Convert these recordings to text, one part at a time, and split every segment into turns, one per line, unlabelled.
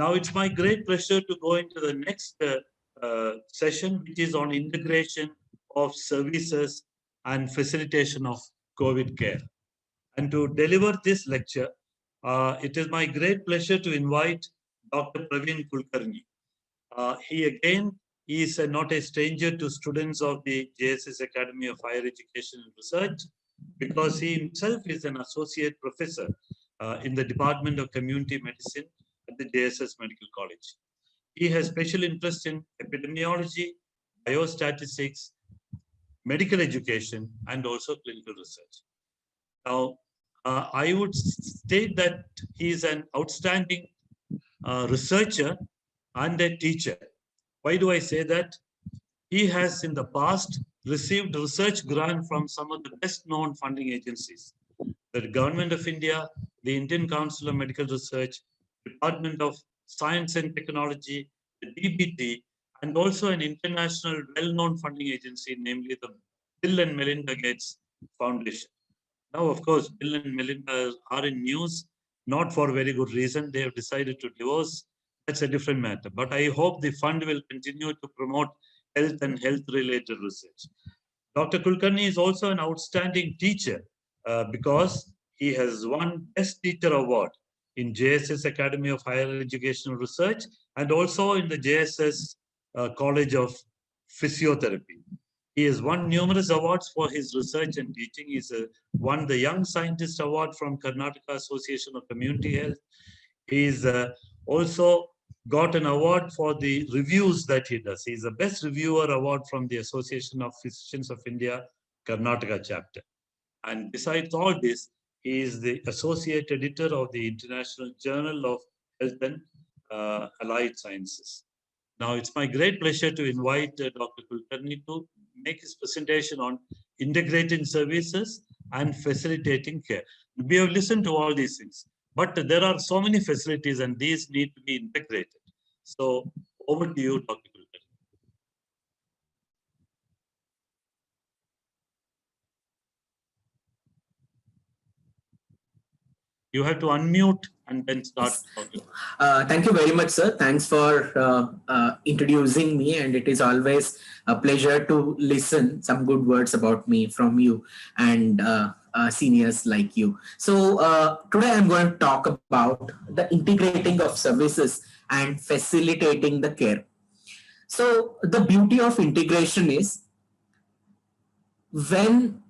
Now it's my great pleasure to go into the next session, which is on integration of services and facilitation of COVID care. And to deliver this lecture, it is my great pleasure to invite Dr. Praveen Kulkarni. He is not a stranger to students of the JSS Academy of Higher Education and Research, because he himself is an associate professor in the Department of Community Medicine at the JSS Medical College. He has special interest in epidemiology, biostatistics, medical education, and also clinical research. Now, I would state that he is an outstanding researcher and a teacher. Why do I say that? He has in the past received research grant from some of the best known funding agencies: the Government of India, the Indian Council of Medical Research, Department of Science and Technology, the DBT, and also an international well-known funding agency, namely the Bill and Melinda Gates Foundation. Now, of course, Bill and Melinda are in news, not for very good reason. They have decided to divorce. That's a different matter. But I hope the fund will continue to promote health and health-related research. Dr. Kulkarni is also an outstanding teacher because he has won Best Teacher Award in JSS Academy of Higher Education and Research and also in the JSS College of Physiotherapy. He has won numerous awards for his research and teaching. He's won the Young Scientist Award from Karnataka Association of Community Health. He's also got an award for the reviews that he does. He's the Best Reviewer Award from the Association of Physicians of India, Karnataka chapter. And besides all this, he is the Associate Editor of the International Journal of Health and Allied Sciences. Now, it's my great pleasure to invite Dr. Kulkarni to make his presentation on integrating services and facilitating care. We have listened to all these things, but there are so many facilities and these need to be integrated. So over to you, Dr. Kulkarni. You have to unmute and then start talking.
Thank you very much, sir. Thanks for introducing me, and it is always a pleasure to listen some good words about me from you and seniors like you. So today I'm going to talk about the integrating of services and facilitating the care. So the beauty of integration is when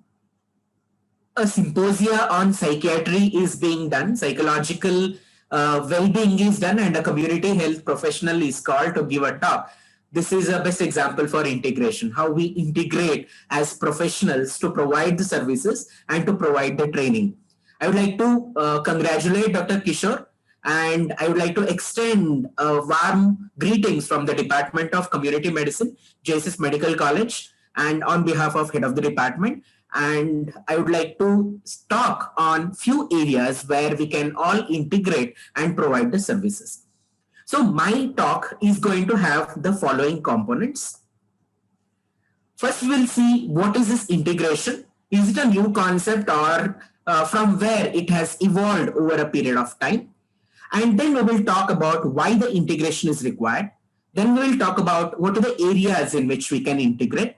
a symposia on psychiatry is being done, psychological well-being is done, and a community health professional is called to give a talk. This is a best example for integration, how we integrate as professionals to provide the services and to provide the training. I would like to congratulate Dr. Kishore, and I would like to extend warm greetings from the Department of Community Medicine, JSS Medical College, and on behalf of head of the department. And I would like to talk on few areas where we can all integrate and provide the services. So my talk is going to have the following components. First, we'll see what is this integration. Is it a new concept or from where it has evolved over a period of time? And then we will talk about why the integration is required. Then we will talk about what are the areas in which we can integrate.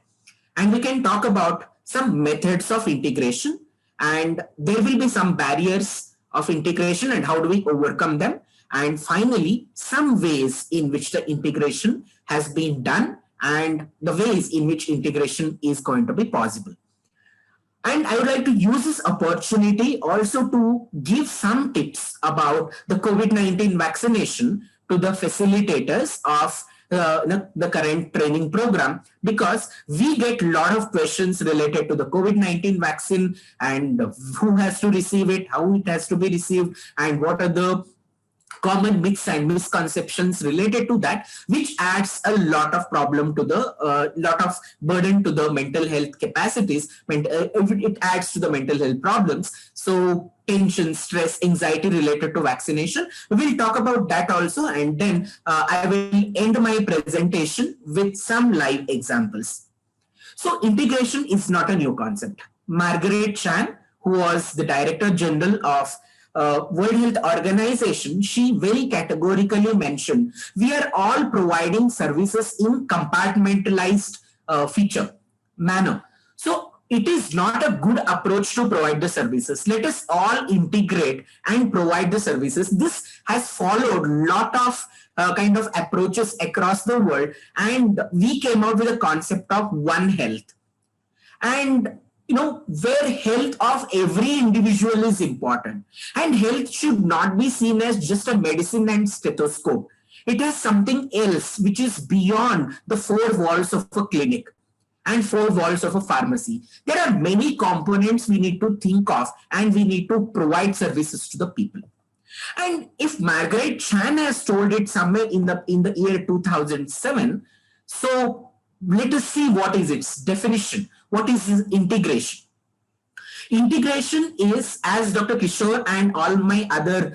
And we can talk about some methods of integration, and there will be some barriers of integration and how do we overcome them. And finally, some ways in which the integration has been done and the ways in which integration is going to be possible. And I would like to use this opportunity also to give some tips about the COVID-19 vaccination to the facilitators of the current training program, because we get a lot of questions related to the COVID-19 vaccine and who has to receive it, how it has to be received, and what are the common myths and misconceptions related to that, which adds a lot of problem to the lot of burden to the mental health capacities. It adds to the mental health problems. So tension, stress, anxiety related to vaccination. We will talk about that also, and then I will end my presentation with some live examples. So integration is not a new concept. Margaret Chan, who was the Director General of World Health Organization, she very categorically mentioned, we are all providing services in compartmentalized feature manner. So it is not a good approach to provide the services. Let us all integrate and provide the services. This has followed lot of kind of approaches across the world, and we came out with a concept of One Health. And where health of every individual is important, and health should not be seen as just a medicine and stethoscope. It has something else which is beyond the four walls of a clinic and four walls of a pharmacy. There are many components we need to think of, and we need to provide services to the people. And if Margaret Chan has told it somewhere in the year 2007, so let us see what is its definition. What is integration? Integration is, as Dr. Kishore and all my other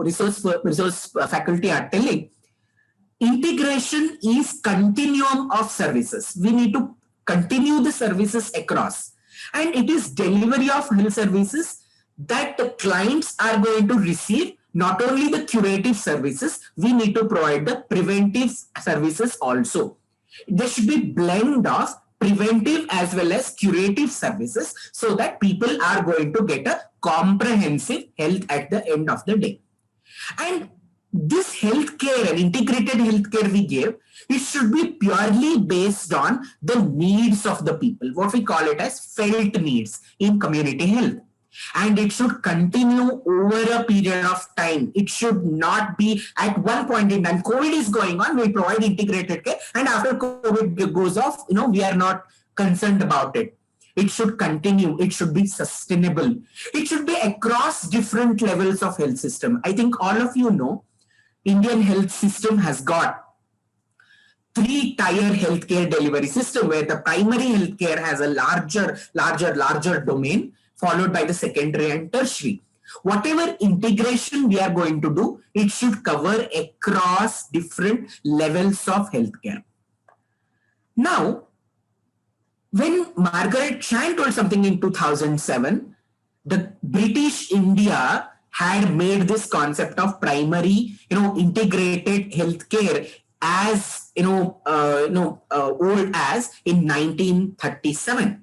resource faculty are telling, integration is continuum of services. We need to continue the services across, and it is delivery of health services that the clients are going to receive. Not only the curative services, we need to provide the preventive services also. There should be blend of preventive as well as curative services, so that people are going to get a comprehensive health at the end of the day. And this healthcare and integrated healthcare we give, it should be purely based on the needs of the people, what we call it as felt needs in community health. And it should continue over a period of time. It should not be at one point in time. COVID is going on, we provide integrated care, and after COVID goes off, we are not concerned about it. It should continue. It should be sustainable. It should be across different levels of health system. I think all of you know, Indian health system has got three-tier healthcare delivery system, where the primary healthcare has a larger domain, followed by the secondary and tertiary. Whatever integration we are going to do, it should cover across different levels of healthcare. Now, when Margaret Chan told something in 2007, the British India had made this concept of primary, integrated healthcare as, old as in 1937.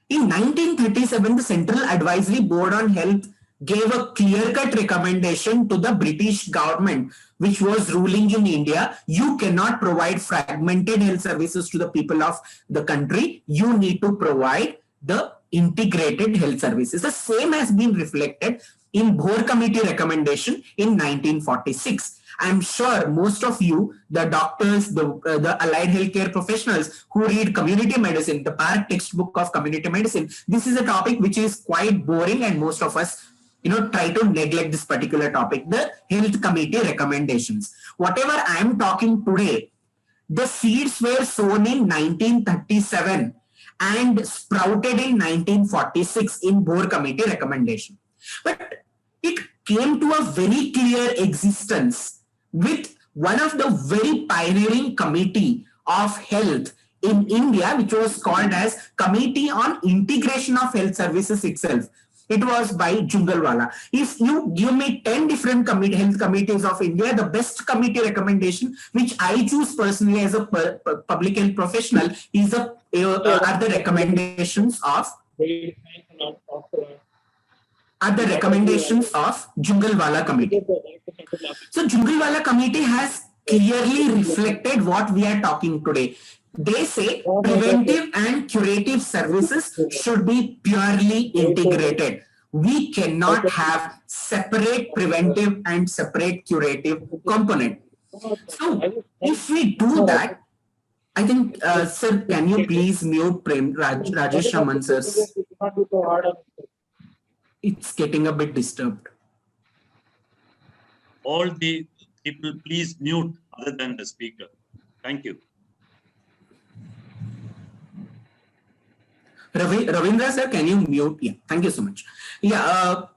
In 1937, the Central Advisory Board on Health gave a clear-cut recommendation to the British government, which was ruling in India. You cannot provide fragmented health services to the people of the country. You need to provide the integrated health services. The same has been reflected in Bohr Committee recommendation in 1946. I'm sure most of you, the doctors, the allied healthcare professionals who read community medicine, the Park textbook of community medicine, this is a topic which is quite boring, and most of us, try to neglect this particular topic, the health committee recommendations. Whatever I'm talking today, the seeds were sown in 1937 and sprouted in 1946 in Bohr Committee recommendation. But it came to a very clear existence with one of the very pioneering committee of health in India, which was called as Committee on Integration of Health Services itself. It was by Jhunjhunwala. If you give me 10 different health committees of India, the best committee recommendation, which I choose personally as a public health professional, is are the recommendations of Jhunjhunwala Committee. So Jhunjhunwala Committee has clearly reflected what we are talking today. They say preventive and curative services should be purely integrated. We cannot have separate preventive and separate curative component. So if we do that, I think, sir, can you please mute Rajesh Raman, sir? It's getting a bit disturbed.
All the people, please mute other than the speaker. Thank you.
Ravindra sir, can you mute? Yeah, thank you so much. Yeah,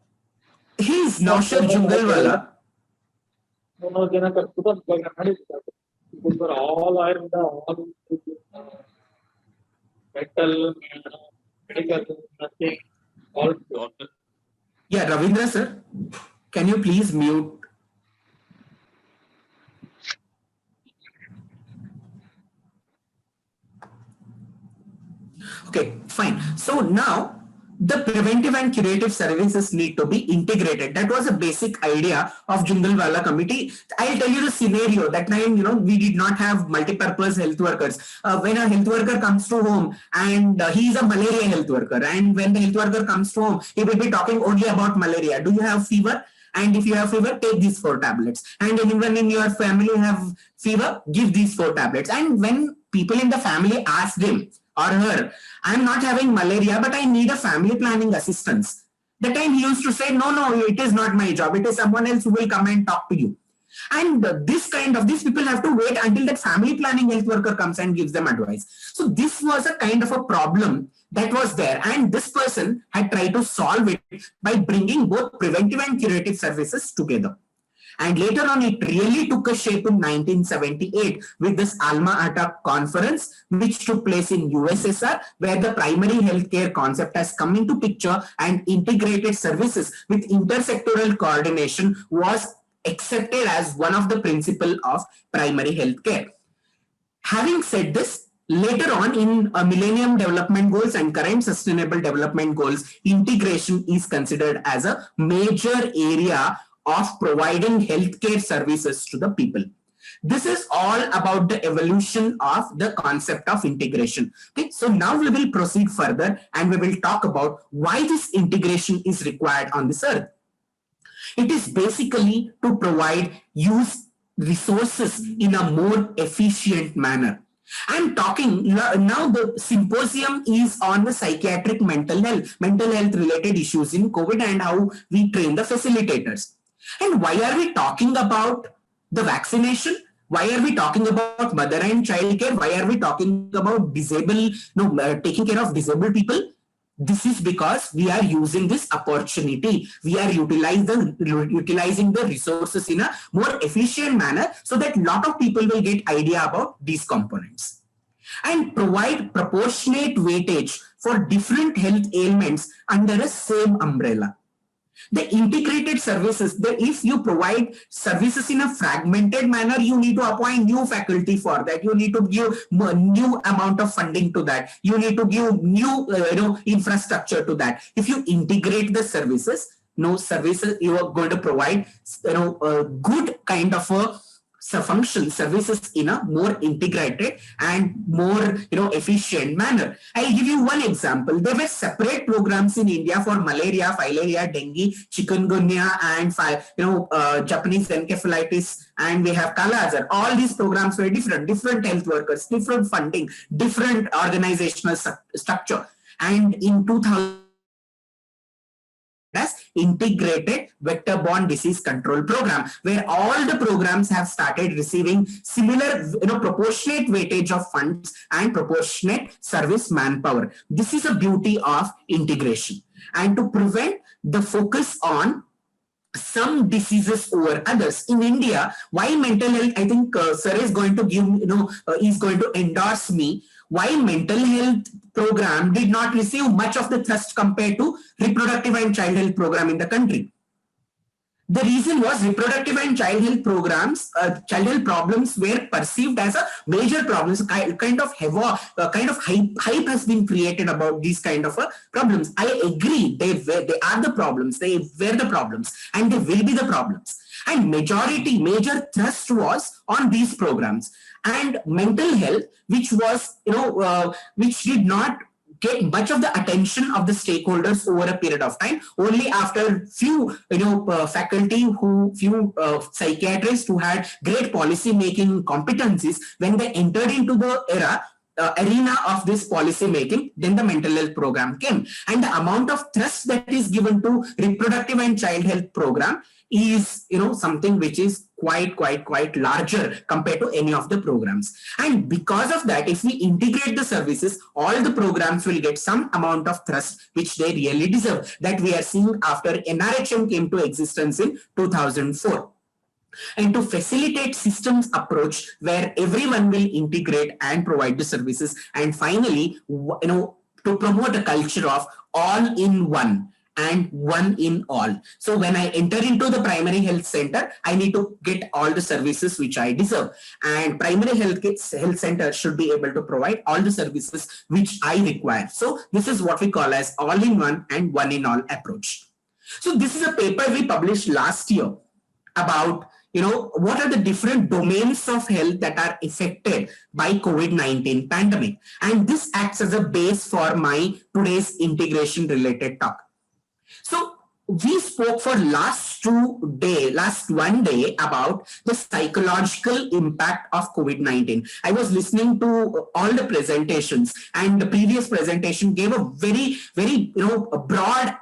he is Naushad Jhunjhunwala.
All are in the all mental, medical, nothing. All.
Yeah, Ravindra sir, can you please mute? Okay, fine. So now the preventive and curative services need to be integrated. That was a basic idea of Junglewalas committee. I'll tell you the scenario. That time, we did not have multi-purpose health workers. When a health worker comes to home and he is a malaria health worker, and when the health worker comes to home, he will be talking only about malaria. Do you have fever? And if you have fever, take these 4 tablets. And even in your family have fever, give these 4 tablets. And when people in the family ask him or her, I'm not having malaria, but I need a family planning assistance. The time he used to say, no, it is not my job. It is someone else who will come and talk to you. And these people have to wait until that family planning health worker comes and gives them advice. So this was a kind of a problem that was there. And this person had tried to solve it by bringing both preventive and curative services together. And later on, it really took a shape in 1978 with this Alma-Ata conference, which took place in USSR, where the primary healthcare concept has come into picture and integrated services with intersectoral coordination was accepted as one of the principles of primary healthcare. Having said this, later on in Millennium Development Goals and current Sustainable Development Goals, integration is considered as a major area of providing healthcare services to the people. This is all about the evolution of the concept of integration. Okay, so now we will proceed further and we will talk about why this integration is required on this earth. It is basically to use resources in a more efficient manner. I'm talking now, the symposium is on the psychiatric mental health related issues in COVID and how we train the facilitators. And why are we talking about the vaccination? Why are we talking about mother and child care? Why are we talking about taking care of disabled people? This is because we are using this opportunity. We are utilizing the resources in a more efficient manner so that a lot of people will get idea about these components. And provide proportionate weightage for different health ailments under a same umbrella. The integrated services, if you provide services in a fragmented manner, you need to appoint new faculty for that. You need to give new amount of funding to that. You need to give new infrastructure to that. If you integrate the services, you are going to provide a good kind of a function services in a more integrated and more efficient manner. I'll give you one example. There were separate programs in India for malaria, filaria, dengue, chikungunya, and Japanese encephalitis, and we have Kala Azar. All these programs were different health workers, different funding, different organizational structure. And in 2000 as integrated vector-borne disease control program, where all the programs have started receiving similar proportionate weightage of funds and proportionate service manpower. This is a beauty of integration. And to prevent the focus on some diseases over others in India, why mental health, I think sir is going to give is going to endorse me, why mental health program did not receive much of the thrust compared to reproductive and child health program in the country. The reason was reproductive and child health programs, child health problems were perceived as a major problems. Kind of hype has been created about these kind of problems. I agree, they are the problems, they were the problems, and they will be the problems. And major thrust was on these programs. And mental health, which was which did not get much of the attention of the stakeholders over a period of time. Only after few faculty few psychiatrists who had great policy making competencies, when they entered into the arena of this policy making, then the mental health program came. And the amount of thrust that is given to reproductive and child health program is something which is quite larger compared to any of the programs. And because of that, if we integrate the services, all the programs will get some amount of thrust which they really deserve, that we are seeing after NRHM came to existence in 2004. And to facilitate systems approach where everyone will integrate and provide the services, and finally to promote a culture of all in one and one in all. So when I enter into the primary health center, I need to get all the services which I deserve. And primary health center should be able to provide all the services which I require. So this is what we call as all-in-one and one-in-all approach. So this is a paper we published last year about what are the different domains of health that are affected by COVID-19 pandemic. And this acts as a base for my today's integration related talk. So we spoke for last one day about the psychological impact of COVID-19. I was listening to all the presentations, and the previous presentation gave a very, very, a broad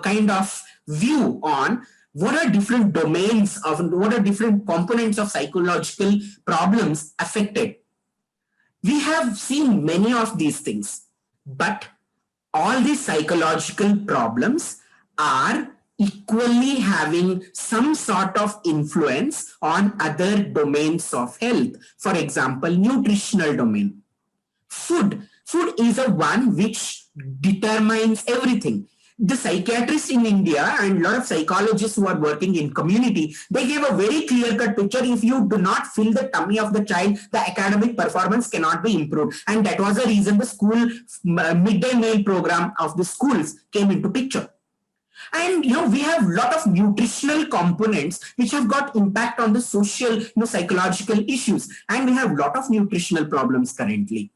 kind of view on what are different domains of, what are different components of psychological problems affected. We have seen many of these things, but all these psychological problems are equally having some sort of influence on other domains of health. For example, nutritional domain. Food is a one which determines everything. The psychiatrists in India and a lot of psychologists who are working in community, they gave a very clear-cut picture. If you do not fill the tummy of the child, the academic performance cannot be improved. And that was the reason the school midday meal program of the schools came into picture. And we have a lot of nutritional components which have got impact on the social, psychological issues. And we have a lot of nutritional problems currently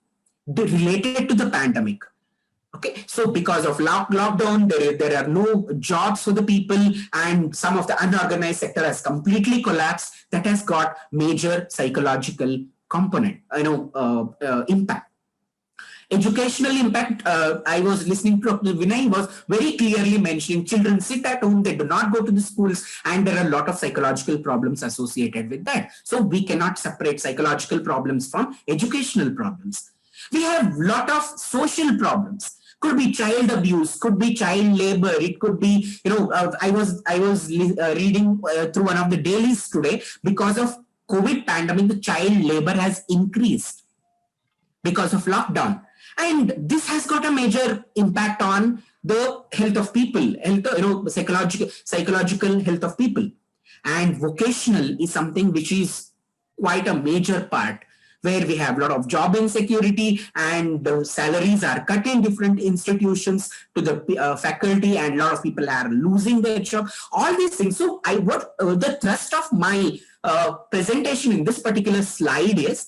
related to the pandemic. Okay, so because of lockdown, there are no jobs for the people, and some of the unorganized sector has completely collapsed. That has got major psychological component, impact. Educational impact, I was listening to Dr. Vinay was very clearly mentioning children sit at home, they do not go to the schools, and there are a lot of psychological problems associated with that. So we cannot separate psychological problems from educational problems. We have a lot of social problems. Could be child abuse, could be child labor, it could be, I was reading through one of the dailies today, because of COVID pandemic, the child labor has increased because of lockdown. And this has got a major impact on the health of people, psychological health of people. And vocational is something which is quite a major part, where we have a lot of job insecurity and the salaries are cut in different institutions to the faculty, and a lot of people are losing their job, all these things. So the thrust of my presentation in this particular slide is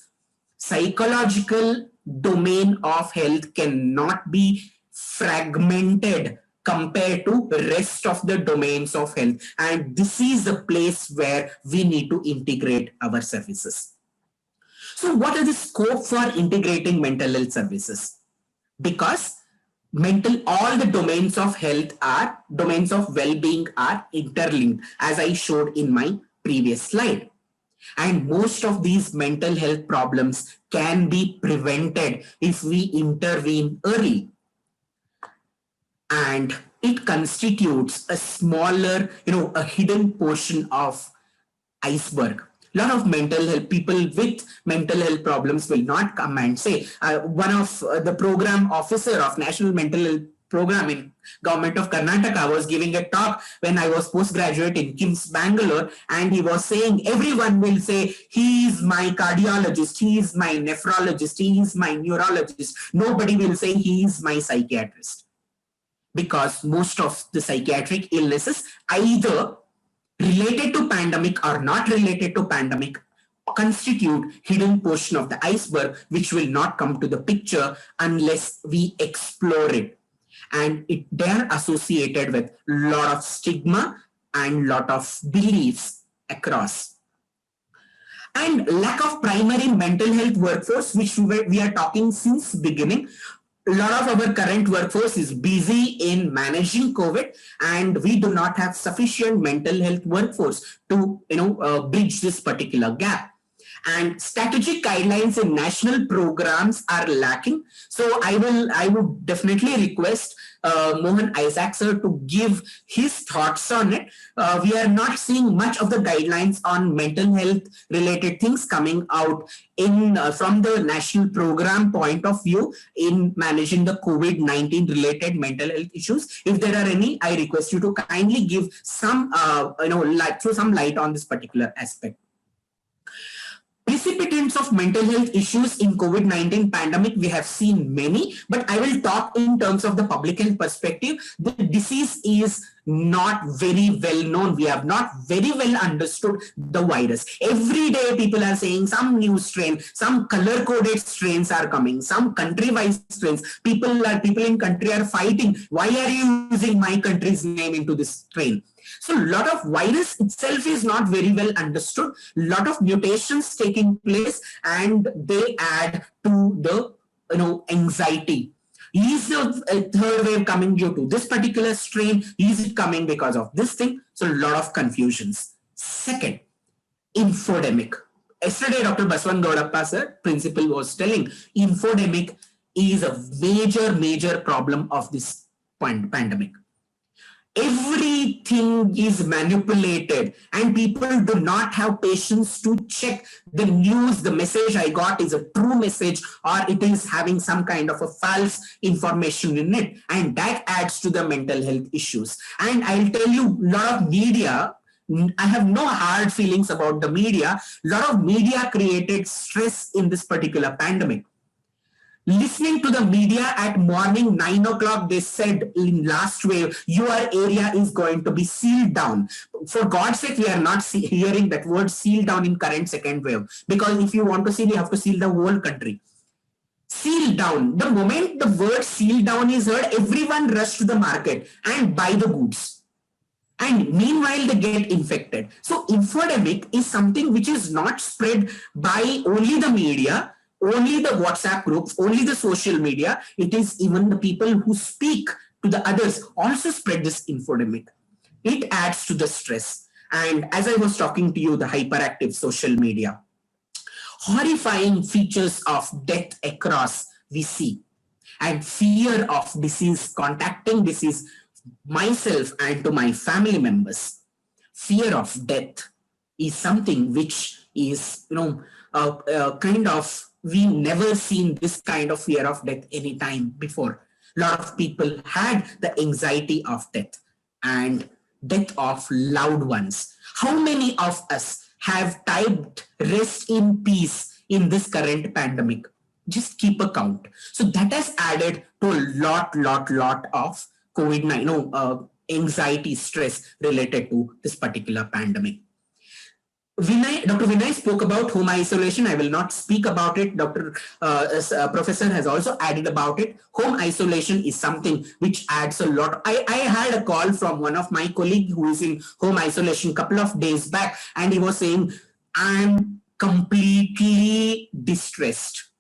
psychological domain of health cannot be fragmented compared to the rest of the domains of health. And this is the place where we need to integrate our services. So what is the scope for integrating mental health services? Because all the domains of health are, domains of well-being are interlinked, as I showed in my previous slide. And most of these mental health problems can be prevented if we intervene early. And it constitutes a smaller, a hidden portion of iceberg. A lot of mental health people with mental health problems will not come and say, one of the program officer of National Mental Health Program in Government of Karnataka was giving a talk when I was postgraduate in KIMS Bangalore, and he was saying, everyone will say, he is my cardiologist, he is my nephrologist, he is my neurologist. Nobody will say he is my psychiatrist. Because most of the psychiatric illnesses, either related to pandemic or not related to pandemic, constitute hidden portion of the iceberg, which will not come to the picture unless we explore it. And they are associated with a lot of stigma and lot of beliefs across. And lack of primary mental health workforce, which we are talking since beginning. A lot of our current workforce is busy in managing COVID, and we do not have sufficient mental health workforce to bridge this particular gap. And strategic guidelines in national programs are lacking. So I would definitely request Mohan Isaac sir to give his thoughts on it. We are not seeing much of the guidelines on mental health related things coming out in from the national program point of view in managing the COVID-19 related mental health issues. If there are any, I request you to kindly give some throw some light on this particular aspect. Precipitants of mental health issues in COVID-19 pandemic, we have seen many, but I will talk in terms of the public health perspective. The disease is not very well known. We have not very well understood the virus. Every day people are saying some new strain, some color coded strains are coming, some country wise strains. People in country are fighting. Why are you using my country's name into this strain? So a lot of virus itself is not very well understood. A lot of mutations taking place, and they add to the anxiety. Is the third wave coming due to this particular strain? Is it coming because of this thing? So a lot of confusions. Second, infodemic. Yesterday, Dr. Baswan Gaudappa sir, principal, was telling infodemic is a major problem of this pandemic. Everything is manipulated and people do not have patience to check the news. The message I got is a true message or it is having some kind of a false information in it, and that adds to the mental health issues. And I'll tell you, a lot of media, I have no hard feelings about the media. A lot of media created stress in this particular pandemic. Listening to the media at morning 9 o'clock, they said in last wave, your area is going to be sealed down. For God's sake, we are not hearing that word sealed down in current second wave. Because if you want to seal, you have to seal the whole country. Seal down. The moment the word seal down is heard, everyone rushes to the market and buy the goods. And meanwhile, they get infected. So infodemic is something which is not spread by only the media, only the WhatsApp groups, only the social media. It is even the people who speak to the others also spread this infodemic. It adds to the stress. And as I was talking to you, the hyperactive social media, horrifying features of death across we see, and fear of disease, contacting disease, myself and to my family members. Fear of death is something which is, kind of, we never seen this kind of fear of death any time before. A lot of people had the anxiety of death and death of loved ones. How many of us have typed rest in peace in this current pandemic? Just keep a count. So that has added to a lot of COVID-19 anxiety, stress related to this particular pandemic. Dr. Vinay spoke about home isolation. I will not speak about it. Professor has also added about it. Home isolation is something which adds a lot. I had a call from one of my colleagues who is in home isolation a couple of days back, and he was saying, I'm completely distressed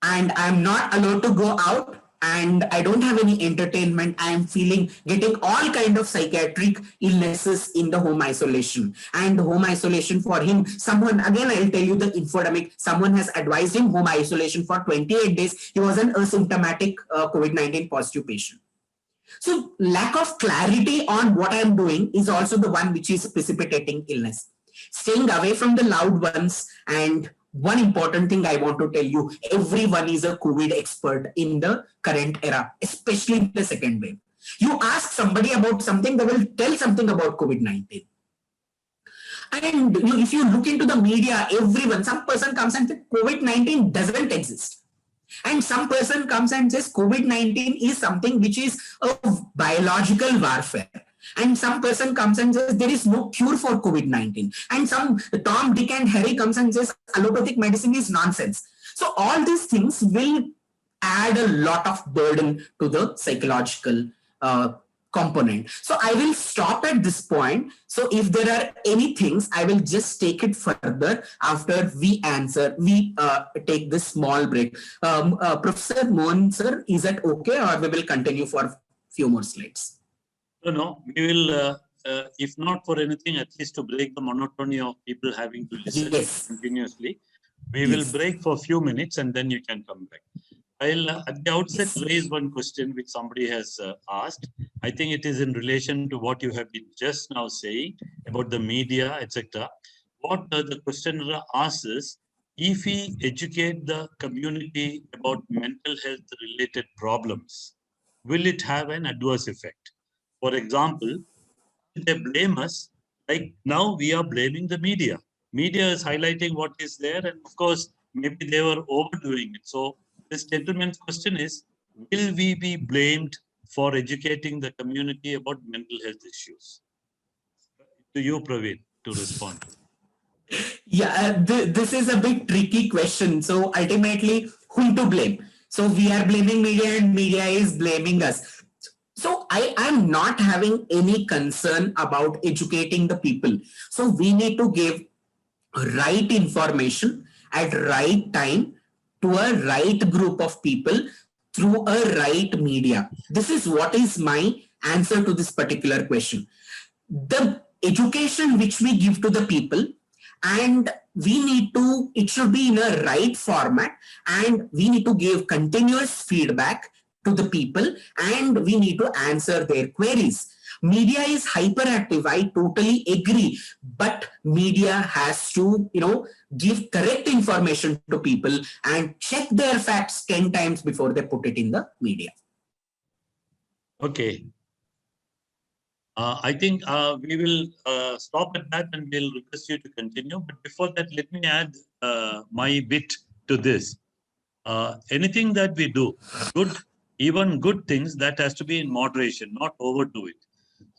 and I'm not allowed to go out, and I don't have any entertainment. I am getting all kind of psychiatric illnesses in the home isolation. And home isolation for him, someone, again, I'll tell you the infodemic, someone has advised him home isolation for 28 days. He was an asymptomatic COVID-19 positive patient. So lack of clarity on what I'm doing is also the one which is precipitating illness. Staying away from the loud ones. And one important thing I want to tell you, everyone is a COVID expert in the current era, especially the second wave. You ask somebody about something, they will tell something about COVID-19. And if you look into the media, everyone, some person comes and says COVID-19 doesn't exist. And some person comes and says COVID-19 is something which is a biological warfare. And some person comes and says there is no cure for COVID-19. And some Tom, Dick and Harry comes and says allopathic medicine is nonsense. So all these things will add a lot of burden to the psychological component. So I will stop at this point. So if there are any things, I will just take it further after we take this small break. Professor Mohan sir, is that okay, or we will continue for a few more slides?
No, we will, if not for anything, at least to break the monotony of people having to listen continuously, we will break for a few minutes and then you can come back. I'll at the outset raise one question which somebody has asked. I think it is in relation to what you have been just now saying about the media, etc. What the questioner asks is, if we educate the community about mental health related problems, will it have an adverse effect? For example, they blame us, like now we are blaming the media. Media is highlighting what is there, and of course, maybe they were overdoing it. So, this gentleman's question is, will we be blamed for educating the community about mental health issues? To you, Praveen, to respond.
Yeah, this is a bit tricky question. So ultimately, whom to blame? So we are blaming media and media is blaming us. So I am not having any concern about educating the people. So we need to give right information at right time to a right group of people through a right media. This is what is my answer to this particular question. The education which we give to the people, and we need to, it should be in a right format, and we need to give continuous feedback to the people, and we need to answer their queries. Media is hyperactive, I totally agree, but media has to, give correct information to people and check their facts 10 times before they put it in the media.
Okay. I think we will stop at that and we'll request you to continue. But before that, let me add my bit to this. Anything that we do, even good things, that has to be in moderation, not overdo it.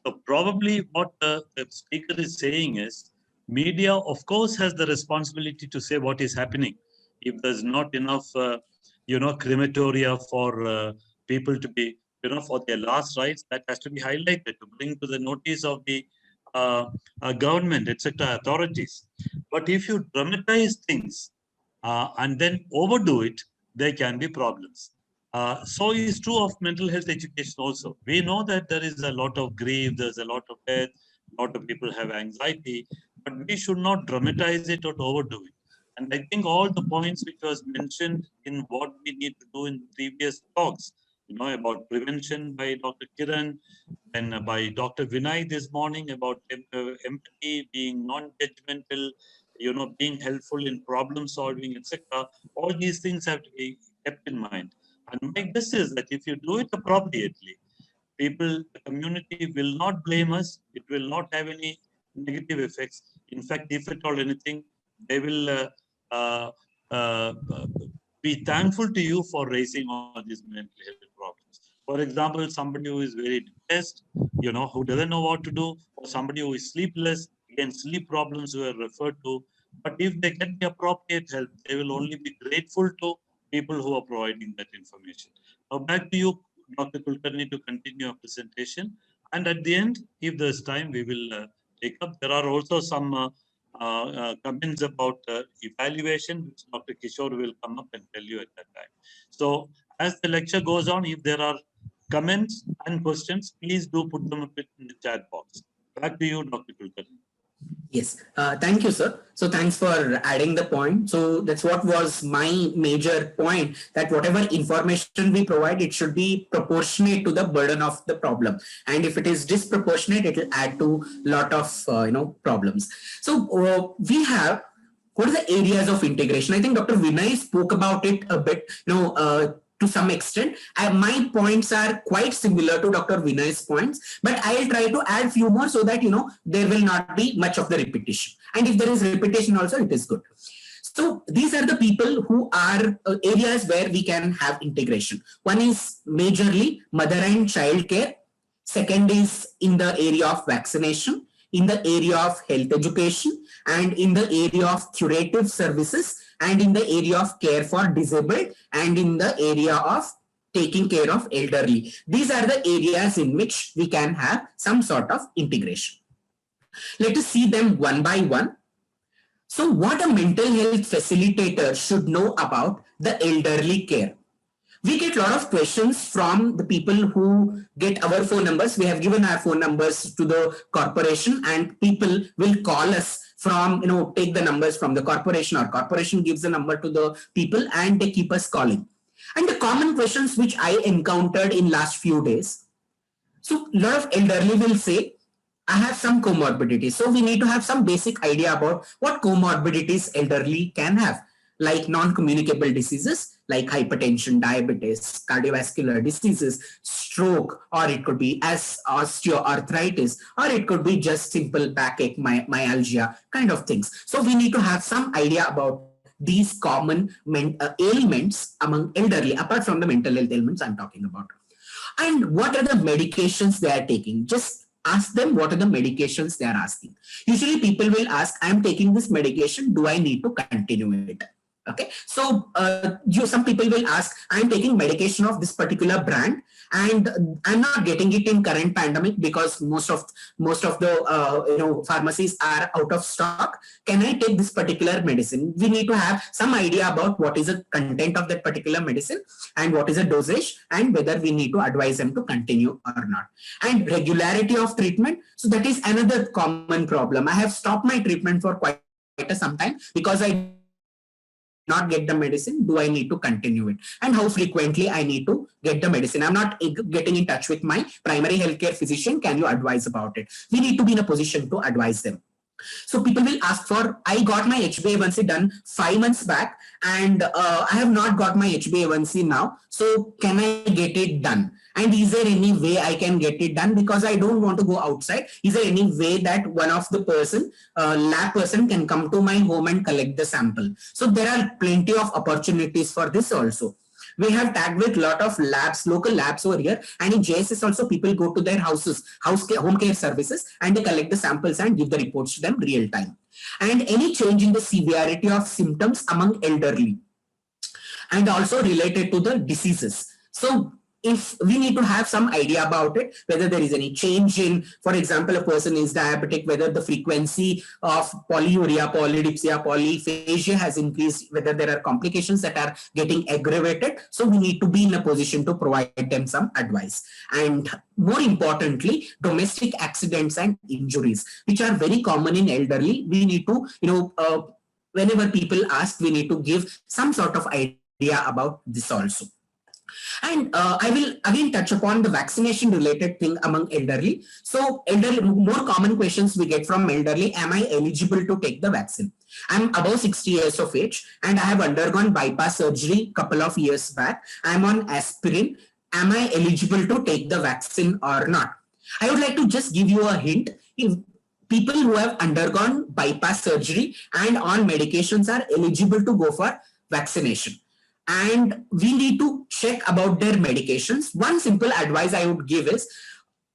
So probably what the speaker is saying is, media, of course, has the responsibility to say what is happening. If there's not enough, crematoria for people to be, for their last rites, that has to be highlighted to bring to the notice of the government, etc., authorities. But if you dramatize things and then overdo it, there can be problems. So is true of mental health education also. We know that there is a lot of grief, there's a lot of death, a lot of people have anxiety, but we should not dramatize it or overdo it. And I think all the points which was mentioned in what we need to do in previous talks, about prevention by Dr. Kiran and by Dr. Vinay this morning, about empathy, being non-judgmental, being helpful in problem solving, etc. All these things have to be kept in mind. And my guess is that if you do it appropriately, the community will not blame us. It will not have any negative effects. In fact, if at all anything, they will uh, uh, be thankful to you for raising all these mental health problems. For example, somebody who is very depressed, who doesn't know what to do, or somebody who is sleepless, again, sleep problems were referred to. But if they get the appropriate help, they will only be grateful to people who are providing that information. Now back to you, Dr. Kulkarni, to continue our presentation. And at the end, if there's time, we will take up. There are also some comments about evaluation, which Dr. Kishore will come up and tell you at that time. So as the lecture goes on, if there are comments and questions, please do put them up in the chat box. Back to you, Dr. Kulkarni.
Yes, thank you, sir. So thanks for adding the point. So that's what was my major point, that whatever information we provide, it should be proportionate to the burden of the problem. And if it is disproportionate, it will add to a lot of, problems. So we have, what are the areas of integration? I think Dr. Vinay spoke about it a bit, to some extent. My points are quite similar to Dr. Vinay's points, but I'll try to add few more so that, there will not be much of the repetition. And if there is repetition also, it is good. So these are the people who are areas where we can have integration. One is majorly mother and child care. Second is in the area of vaccination, in the area of health education, and in the area of curative services, and in the area of care for disabled, and in the area of taking care of elderly. These are the areas in which we can have some sort of integration. Let us see them one by one. So what a mental health facilitator should know about the elderly care. We get a lot of questions from the people who get our phone numbers. We have given our phone numbers to the corporation, and people will call us from, take the numbers from the corporation, or corporation gives the number to the people and they keep us calling. And the common questions which I encountered in last few days. So a lot of elderly will say, I have some comorbidities. So we need to have some basic idea about what comorbidities elderly can have, like non-communicable diseases like hypertension, diabetes, cardiovascular diseases, stroke, or it could be as osteoarthritis, or it could be just simple backache, myalgia kind of things. So we need to have some idea about these common ailments among elderly, apart from the mental health ailments I'm talking about. And what are the medications they are taking? Just ask them what are the medications they are asking. Usually people will ask, I'm taking this medication, do I need to continue it? Okay, so some people will ask, I'm taking medication of this particular brand and I'm not getting it in current pandemic because most of the pharmacies are out of stock. Can I take this particular medicine? We need to have some idea about what is the content of that particular medicine and what is the dosage and whether we need to advise them to continue or not. And regularity of treatment. So that is another common problem. I have stopped my treatment for quite some time because I not get the medicine. Do I need to continue it? And how frequently I need to get the medicine? I'm not getting in touch with my primary healthcare physician. Can you advise about it? We need to be in a position to advise them. So people will ask for, I got my HbA1c done 5 months back and I have not got my HbA1c now. So can I get it done? And is there any way I can get it done? Because I don't want to go outside. Is there any way that one of the lab person can come to my home and collect the sample? So there are plenty of opportunities for this also. We have tagged with a lot of labs, local labs over here. And in JSS also, people go to their houses, home care services, and they collect the samples and give the reports to them real time. And any change in the severity of symptoms among elderly and also related to the diseases. So if we need to have some idea about it, whether there is any change in, for example, a person is diabetic, whether the frequency of polyuria, polydipsia, polyphagia has increased, whether there are complications that are getting aggravated. So we need to be in a position to provide them some advice. And more importantly, domestic accidents and injuries, which are very common in elderly. We need to, whenever people ask, we need to give some sort of idea about this also. And I will again touch upon the vaccination related thing among elderly. So elderly, more common questions we get from elderly, am I eligible to take the vaccine? I'm above 60 years of age and I have undergone bypass surgery a couple of years back. I'm on aspirin. Am I eligible to take the vaccine or not? I would like to just give you a hint. If people who have undergone bypass surgery and on medications are eligible to go for vaccination. And we need to check about their medications. One simple advice I would give is,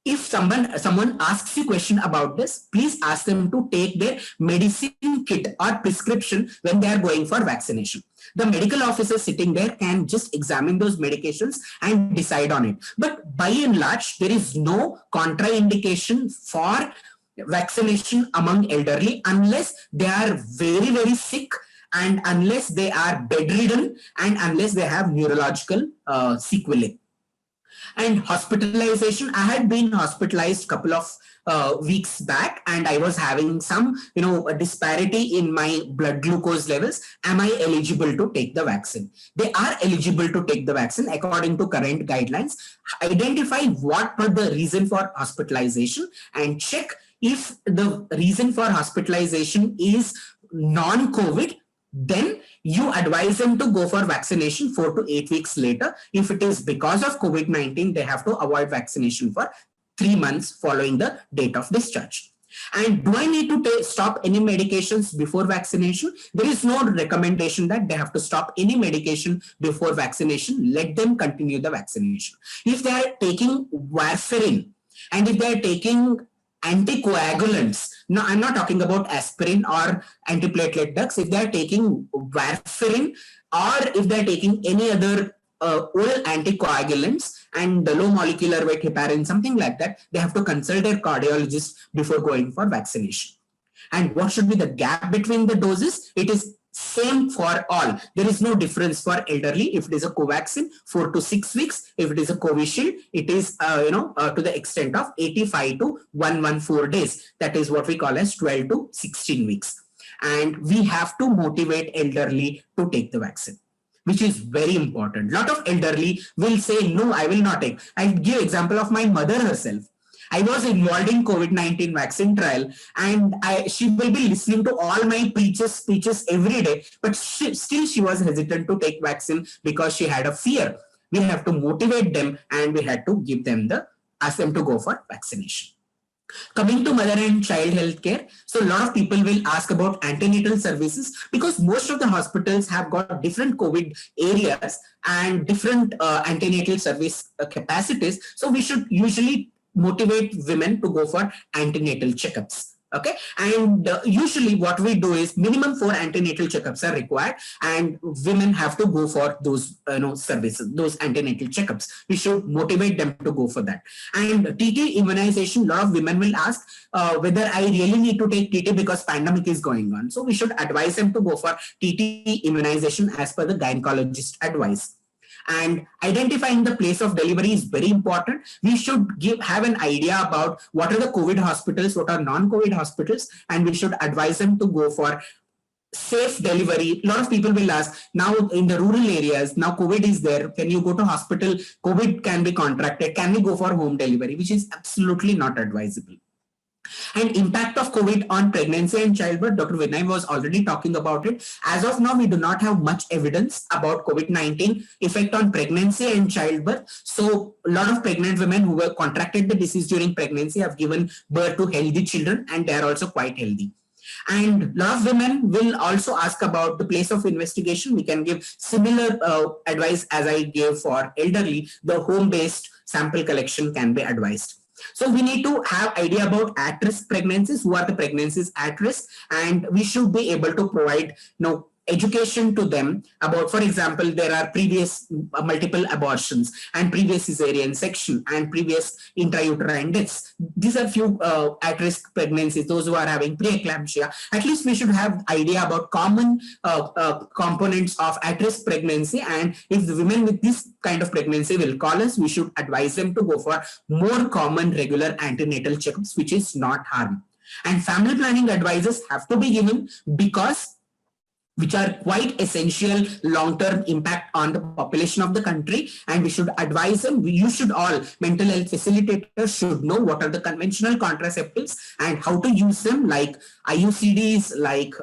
if someone asks you a question about this, please ask them to take their medicine kit or prescription when they are going for vaccination. The medical officer sitting there can just examine those medications and decide on it. But by and large, there is no contraindication for vaccination among elderly unless they are very, very sick, and unless they are bedridden, and unless they have neurological sequelae. And hospitalization, I had been hospitalized a couple of weeks back and I was having some, a disparity in my blood glucose levels. Am I eligible to take the vaccine? They are eligible to take the vaccine according to current guidelines. Identify what were the reason for hospitalization and check if the reason for hospitalization is non-COVID. Then you advise them to go for vaccination 4 to 8 weeks later. If it is because of COVID-19, they have to avoid vaccination for 3 months following the date of discharge. And do I need to stop any medications before vaccination? There is no recommendation that they have to stop any medication before vaccination. Let them continue the vaccination. If they are taking warfarin and if they are taking anticoagulants, no, I'm not talking about aspirin or antiplatelet drugs. If they are taking warfarin or if they are taking any other oral anticoagulants and the low molecular weight heparin, something like that, they have to consult their cardiologist before going for vaccination. And what should be the gap between the doses? It is same for all. There is no difference for elderly. If it is a Covaxin, 4 to 6 weeks. If it is a Covishield, it is to the extent of 85 to 114 days. That is what we call as 12 to 16 weeks. And we have to motivate elderly to take the vaccine. which is very important. Lot of elderly will say, no, I will not take. I give example of my mother herself. I was involved in COVID-19 vaccine trial, and she will be listening to all my speeches every day, but still she was hesitant to take vaccine because she had a fear. We have to motivate them, and we had to ask them to go for vaccination. Coming to mother and child health care, so a lot of people will ask about antenatal services, because most of the hospitals have got different COVID areas and different antenatal service capacities. So we should usually motivate women to go for antenatal checkups. Okay, and usually what we do is minimum 4 antenatal checkups are required, and women have to go for those services, those antenatal checkups. We should motivate them to go for that. And TT immunization, a lot of women will ask whether I really need to take TT because pandemic is going on. So we should advise them to go for TT immunization as per the gynecologist advice. And identifying the place of delivery is very important. We should have an idea about what are the COVID hospitals, what are non-COVID hospitals, and we should advise them to go for safe delivery. A lot of people will ask, now in the rural areas, now COVID is there, can you go to hospital? COVID can be contracted, can we go for home delivery? Which is absolutely not advisable. And impact of COVID on pregnancy and childbirth, Dr. Vinay was already talking about it. As of now, we do not have much evidence about COVID-19 effect on pregnancy and childbirth. So a lot of pregnant women who were contracted the disease during pregnancy have given birth to healthy children, and they are also quite healthy. And a lot of women will also ask about the place of investigation. We can give similar advice as I gave for elderly. The home-based sample collection can be advised. So we need to have idea about at-risk pregnancies, who are the pregnancies at risk, and we should be able to provide education to them about, for example, there are previous multiple abortions and previous cesarean section and previous intrauterine deaths. These are few at-risk pregnancies, those who are having preeclampsia. At least we should have idea about common components of at-risk pregnancy, and if the women with this kind of pregnancy will call us, we should advise them to go for more common regular antenatal checkups, which is not harm. And family planning advices have to be given, because which are quite essential long-term impact on the population of the country, and we should advise them. You should all, mental health facilitators should know what are the conventional contraceptives and how to use them, like IUCDs, like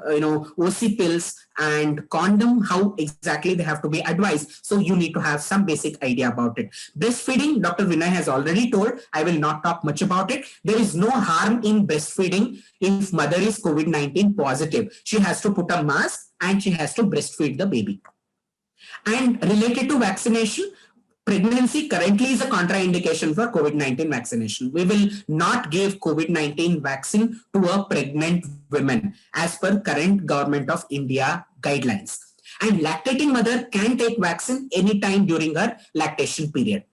OC pills and condom, how exactly they have to be advised. So you need to have some basic idea about it. Breastfeeding, Dr. Vinay has already told, I will not talk much about it. There is no harm in breastfeeding if mother is COVID-19 positive. She has to put a mask and she has to breastfeed the baby. And related to vaccination, pregnancy currently is a contraindication for COVID-19 vaccination. We will not give COVID-19 vaccine to a pregnant woman as per current Government of India guidelines. And lactating mother can take vaccine anytime during her lactation period.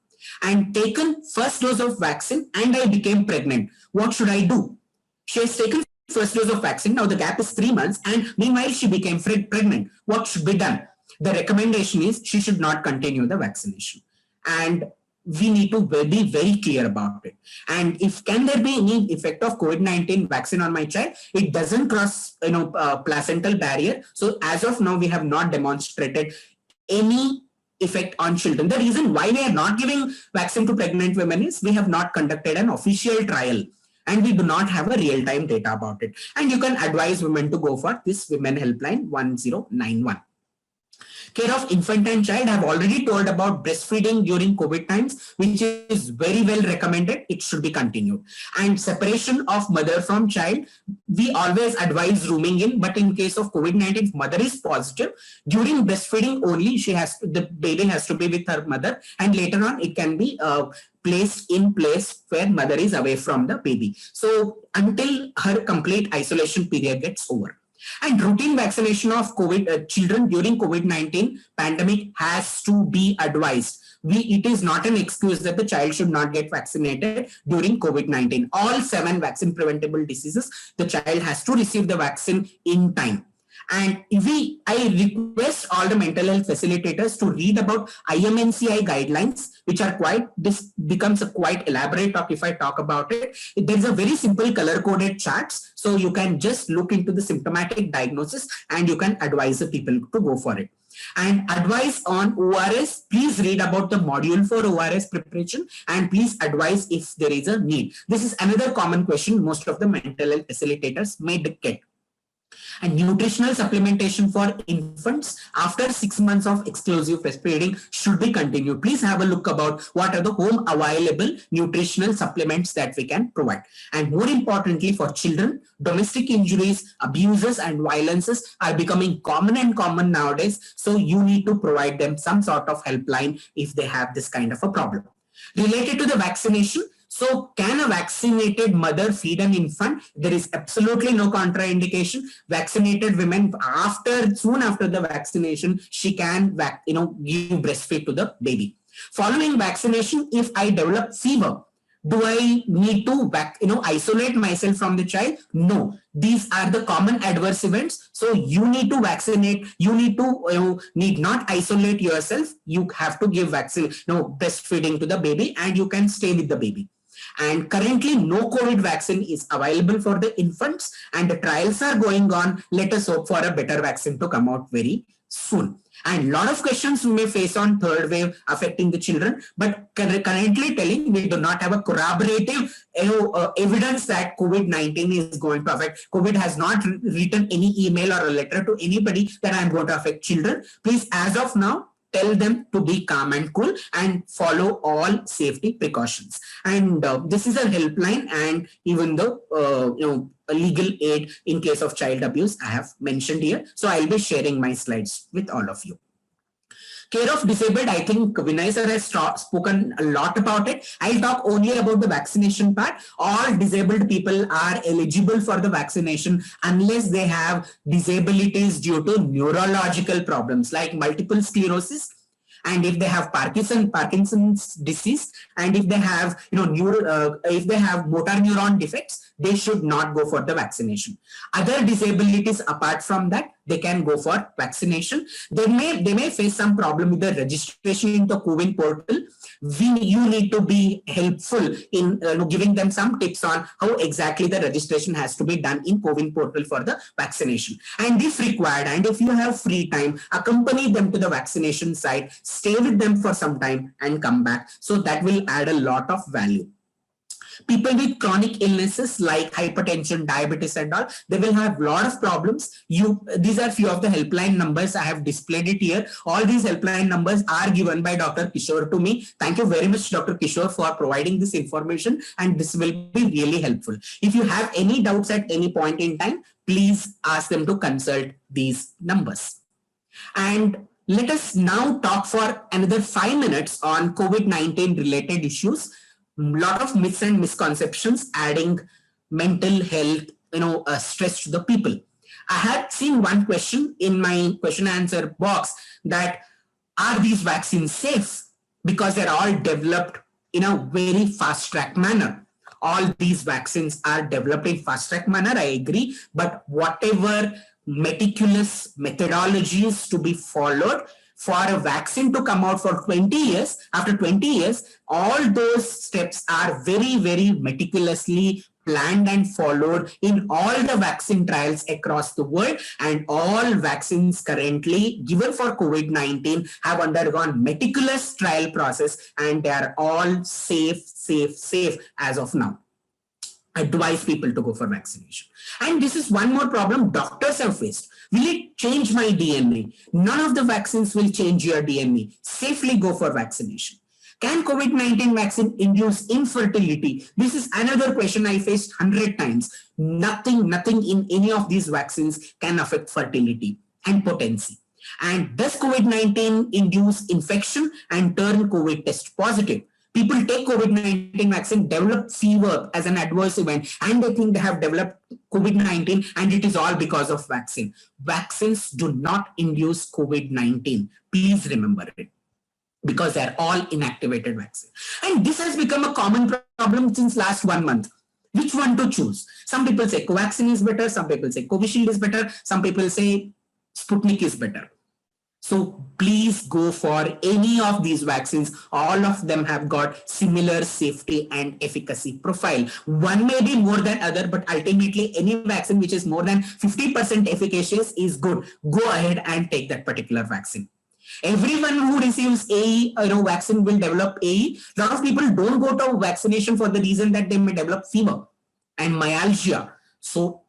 And taken first dose of vaccine and I became pregnant, what should I do? She has taken first dose of vaccine, now the gap is 3 months, and meanwhile she became pregnant. What should be done? The recommendation is she should not continue the vaccination. And we need to be very clear about it. And if can there be any effect of COVID-19 vaccine on my child, it doesn't cross placental barrier. So as of now, we have not demonstrated any effect on children. The reason why we are not giving vaccine to pregnant women is we have not conducted an official trial, and we do not have a real-time data about it. And you can advise women to go for this Women Helpline 1091. Care of infant and child, I have already told about breastfeeding during COVID times, which is very well recommended. It should be continued. And separation of mother from child, we always advise rooming in, but in case of COVID-19, if mother is positive, during breastfeeding only, the baby has to be with her mother, and later on it can be placed in place where mother is away from the baby. So until her complete isolation period gets over. And routine vaccination of COVID children during COVID-19 pandemic has to be advised. It is not an excuse that the child should not get vaccinated during COVID-19. All 7 vaccine preventable diseases, the child has to receive the vaccine in time. And I request all the mental health facilitators to read about IMNCI guidelines, which are this becomes a quite elaborate talk if I talk about it. There's a very simple color-coded charts, so you can just look into the symptomatic diagnosis and you can advise the people to go for it. And advice on ORS, please read about the module for ORS preparation and please advise if there is a need. This is another common question most of the mental health facilitators may get. And nutritional supplementation for infants after 6 months of exclusive breastfeeding should be continued. Please have a look about what are the home available nutritional supplements that we can provide. And more importantly, for children, domestic injuries, abuses and violences are becoming common nowadays. So you need to provide them some sort of helpline if they have this kind of a problem. Related to the vaccination, so can a vaccinated mother feed an infant? There is absolutely no contraindication. Vaccinated women, soon after the vaccination, she can give breastfeed to the baby. Following vaccination, if I develop fever, do I need to isolate myself from the child? No, these are the common adverse events. So you need to vaccinate. You need to need not isolate yourself. You have to give vaccine, breastfeeding to the baby, and you can stay with the baby. And currently no COVID vaccine is available for the infants and the trials are going on. Let us hope for a better vaccine to come out very soon. And a lot of questions we may face on third wave affecting the children, but currently telling we do not have a corroborative evidence that COVID-19 is going to affect. COVID has not written any email or a letter to anybody that I'm going to affect children. Please, as of now, tell them to be calm and cool and follow all safety precautions. And this is a helpline, and even the legal aid in case of child abuse I have mentioned here. So I'll be sharing my slides with all of you. Care of disabled, I think Vinay sir has spoken a lot about it. I'll talk only about the vaccination part. All disabled people are eligible for the vaccination unless they have disabilities due to neurological problems like multiple sclerosis, and if they have Parkinson's disease, and if they have if they have motor neuron defects, they should not go for the vaccination. Other disabilities apart from that, they can go for vaccination. They may face some problem with the registration in the CoWIN portal. You need to be helpful in giving them some tips on how exactly the registration has to be done in CoWIN portal for the vaccination. And if required, and if you have free time, accompany them to the vaccination site, stay with them for some time and come back. So that will add a lot of value. People with chronic illnesses like hypertension, diabetes and all, they will have a lot of problems. These are few of the helpline numbers. I have displayed it here. All these helpline numbers are given by Dr. Kishore to me. Thank you very much, Dr. Kishore, for providing this information, and this will be really helpful. If you have any doubts at any point in time, please ask them to consult these numbers. And let us now talk for another 5 minutes on COVID-19 related issues. Lot of myths and misconceptions adding mental health, stress to the people. I had seen one question in my question answer box that are these vaccines safe? Because they're all developed in a very fast track manner. All these vaccines are developed in fast track manner, I agree, but whatever meticulous methodologies to be followed for a vaccine to come out for 20 years, after 20 years, all those steps are very, very meticulously planned and followed in all the vaccine trials across the world, and all vaccines currently given for COVID-19 have undergone meticulous trial process, and they are all safe as of now. Advise people to go for vaccination. And this is one more problem doctors have faced. Will it change my DNA? None of the vaccines will change your DNA. Safely go for vaccination. Can COVID-19 vaccine induce infertility? This is another question I faced 100 times. Nothing in any of these vaccines can affect fertility and potency. And does COVID-19 induce infection and turn COVID test positive? People take COVID-19 vaccine, develop fever as an adverse event, and they think they have developed COVID-19 and it is all because of vaccine. Vaccines do not induce COVID-19. Please remember it, because they're all inactivated vaccine. And this has become a common problem since last 1 month. Which one to choose? Some people say Covaxin is better, some people say Covishield is better, some people say Sputnik is better. So please go for any of these vaccines. All of them have got similar safety and efficacy profile. One may be more than other, but ultimately any vaccine which is more than 50% efficacious is good. Go ahead and take that particular vaccine. Everyone who receives AE, vaccine will develop AE. A lot of people don't go to vaccination for the reason that they may develop fever and myalgia. So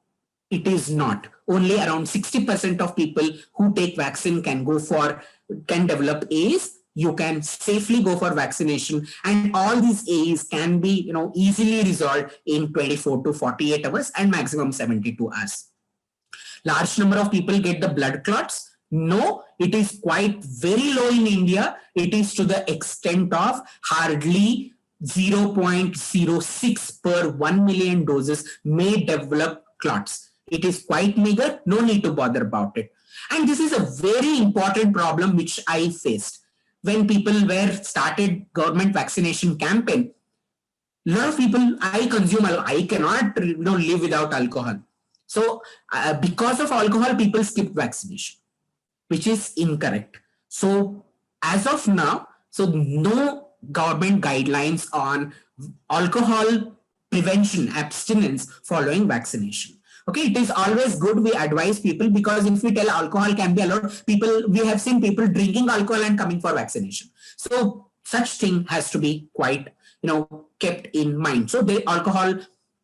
it is not. Only around 60% of people who take vaccine can develop AEs. You can safely go for vaccination, and all these AEs can be easily resolved in 24 to 48 hours and maximum 72 hours. Large number of people get the blood clots. No, it is quite very low in India. It is to the extent of hardly 0.06 per 1 million doses may develop clots. It is quite meager, no need to bother about it. And this is a very important problem which I faced when people started government vaccination campaign. A lot of people, I cannot live without alcohol. So because of alcohol, people skip vaccination, which is incorrect. So as of now, so no government guidelines on alcohol prevention, abstinence following vaccination. Okay, it is always good we advise people, because if we tell alcohol can be allowed, we have seen people drinking alcohol and coming for vaccination. So such thing has to be quite, kept in mind. So the alcohol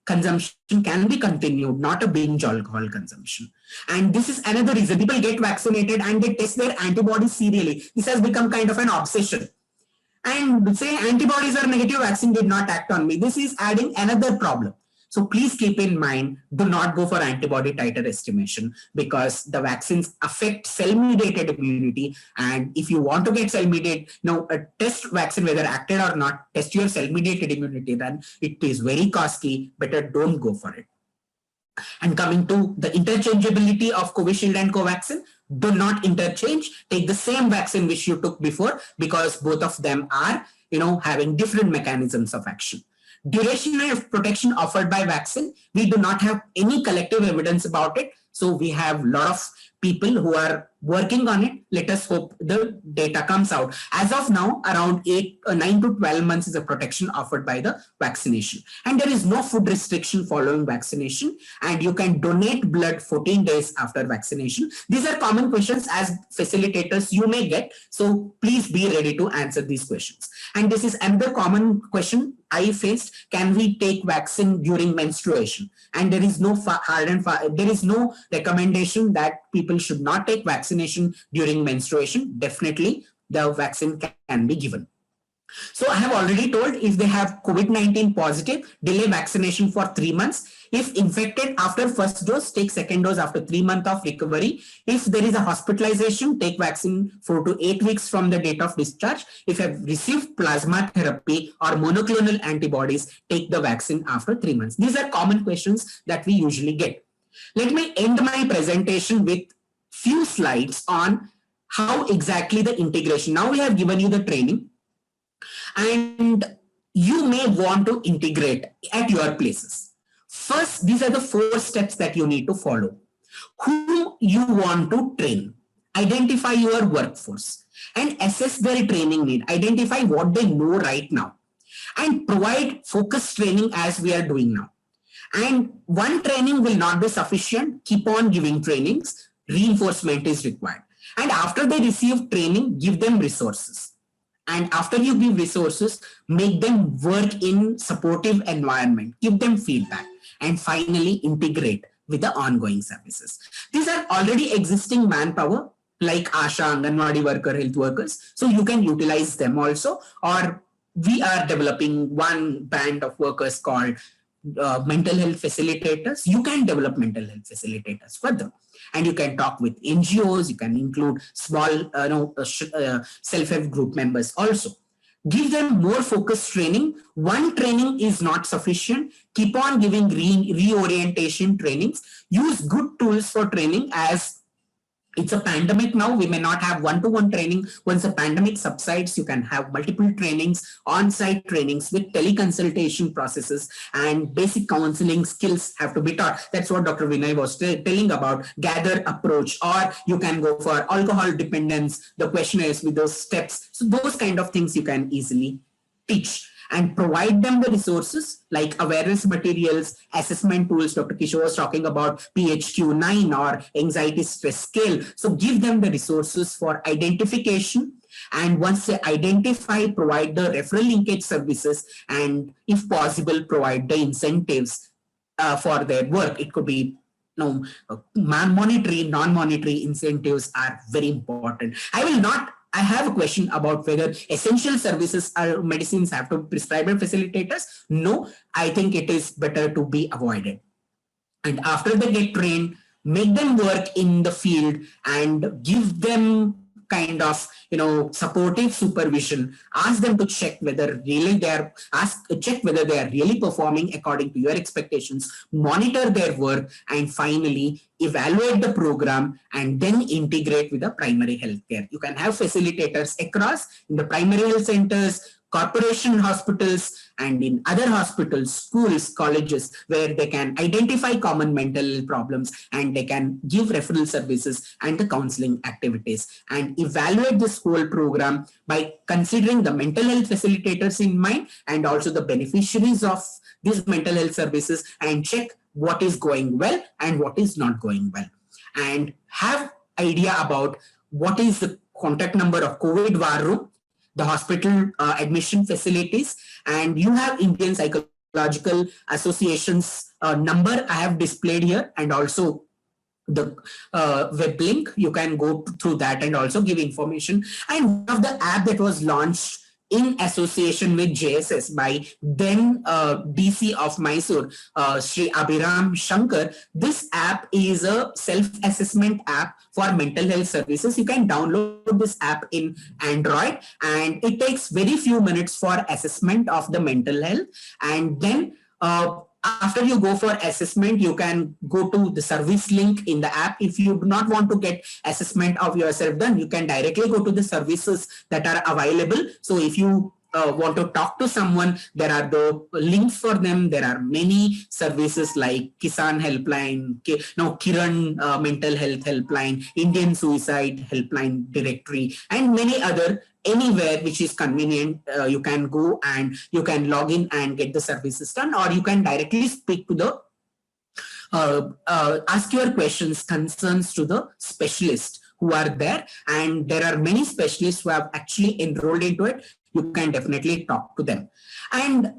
consumption can be continued, not a binge alcohol consumption. And this is another reason people get vaccinated and they test their antibodies serially. This has become kind of an obsession. And say antibodies are negative, vaccine did not act on me. This is adding another problem. So please keep in mind, do not go for antibody titer estimation, because the vaccines affect cell-mediated immunity. And if you want to get cell-mediated, test vaccine whether acted or not, test your cell-mediated immunity, then it is very costly. Better don't go for it. And coming to the interchangeability of Covishield and Covaxin, do not interchange. Take the same vaccine which you took before, because both of them are, having different mechanisms of action. Duration of protection offered by vaccine, we do not have any collective evidence about it. So we have a lot of people who are working on it. Let us hope the data comes out. As of now, around 9 to 12 months is a protection offered by the vaccination. And there is no food restriction following vaccination. And you can donate blood 14 days after vaccination. These are common questions as facilitators you may get. So please be ready to answer these questions. And this is another common question I faced. Can we take vaccine during menstruation? And there is no there is no recommendation that people should not take vaccination during menstruation. Definitely the vaccine can be given. So I have already told, if they have COVID-19 positive, delay vaccination for 3 months. If infected after first dose, take second dose after 3 months of recovery. If there is a hospitalization, take vaccine 4 to 8 weeks from the date of discharge. If you have received plasma therapy or monoclonal antibodies, take the vaccine after 3 months. These are common questions that we usually get. Let me end my presentation with few slides on how exactly the integration. Now we have given you the training, and you may want to integrate at your places. First, these are the 4 steps that you need to follow. Who you want to train, identify your workforce and assess their training need, identify what they know right now, and provide focused training as we are doing now. And one training will not be sufficient. Keep on giving trainings. Reinforcement is required. And after they receive training, give them resources. And after you give resources, make them work in supportive environment, give them feedback, and finally integrate with the ongoing services. These are already existing manpower like ASHA, Anganwadi worker, health workers. So you can utilize them also. Or we are developing one band of workers called mental health facilitators. You can develop mental health facilitators further. And you can talk with NGOs, you can include small self-help group members also. Give them more focused training. One training is not sufficient. Keep on giving reorientation trainings. Use good tools for training as It's a pandemic now. We may not have one-to-one training. Once the pandemic subsides, you can have multiple trainings, on-site trainings with teleconsultation processes, and basic counseling skills have to be taught. That's what Dr. Vinay was telling about, gather approach, or you can go for alcohol dependence, the questionnaires with those steps. So those kind of things you can easily teach and provide them the resources like awareness materials, assessment tools. Dr. Kishore was talking about PHQ-9 or anxiety stress scale. So give them the resources for identification. And once they identify, provide the referral linkage services, and if possible, provide the incentives for their work. It could be monetary, non-monetary incentives are very important. I have a question about whether essential services or medicines have to be prescribed by facilitators. No, I think it is better to be avoided. And after they get trained, make them work in the field and give them kind of supportive supervision. Ask them to check whether really check whether they are really performing according to your expectations, monitor their work, and finally evaluate the program and then integrate with the primary health care. You can have facilitators across in the primary health centers, corporation hospitals, and in other hospitals, schools, colleges, where they can identify common mental health problems and they can give referral services and the counseling activities, and evaluate this whole program by considering the mental health facilitators in mind and also the beneficiaries of these mental health services, and check what is going well and what is not going well, and have idea about what is the contact number of COVID war room, the hospital admission facilities, and you have Indian Psychological Association's number I have displayed here, and also the web link. You can go through that and also give information. And one of the app that was launched in association with JSS by then DC of Mysore, Sri Abhiram Shankar. This app is a self-assessment app for mental health services. You can download this app in Android, and it takes very few minutes for assessment of the mental health. And then after you go for assessment, you can go to the service link in the app. If you do not want to get assessment of yourself done, you can directly go to the services that are available. So if you want to talk to someone, there are the links for them. There are many services like Kisan Helpline, Kiran Mental Health Helpline, Indian Suicide Helpline Directory, and many other. Anywhere which is convenient, you can go and you can log in and get the services done, or you can directly speak to the ask your questions, concerns to the specialists who are there. And there are many specialists who have actually enrolled into it. You can definitely talk to them. And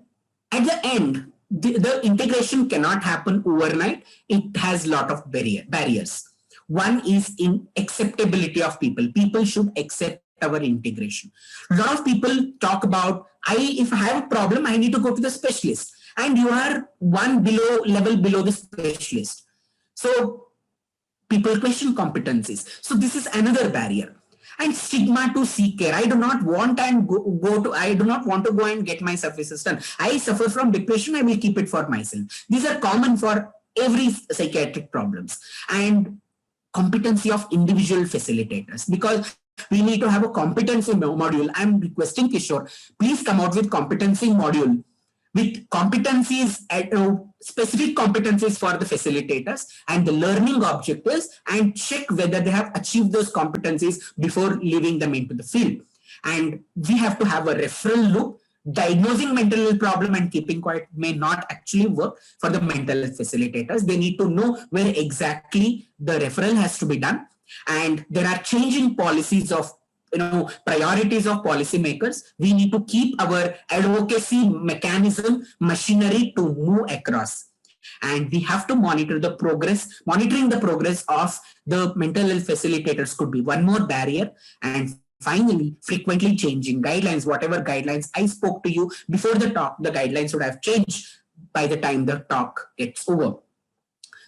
at the end, the integration cannot happen overnight. It has a lot of barriers. One is in acceptability of people. People should accept our integration. A lot of people talk about, if I have a problem, I need to go to the specialist, and you are one level below the specialist. So people question competencies. So this is another barrier. And stigma to seek care. I do not want and I do not want to go and get my services done. I suffer from depression. I will keep it for myself. These are common for every psychiatric problems. And competency of individual facilitators, because we need to have a competency module. I'm requesting Kishore, please come out with competency module with competencies, specific competencies for the facilitators and the learning objectives, and check whether they have achieved those competencies before leaving them into the field. And we have to have a referral loop. Diagnosing mental health problem and keeping quiet may not actually work for the mental health facilitators. They need to know where exactly the referral has to be done. And there are changing policies of priorities of policymakers. We need to keep our advocacy mechanism machinery to move across. And we have to monitor the progress. Monitoring the progress of the mental health facilitators could be one more barrier. And finally, frequently changing guidelines. Whatever guidelines I spoke to you before the talk, the guidelines would have changed by the time the talk gets over.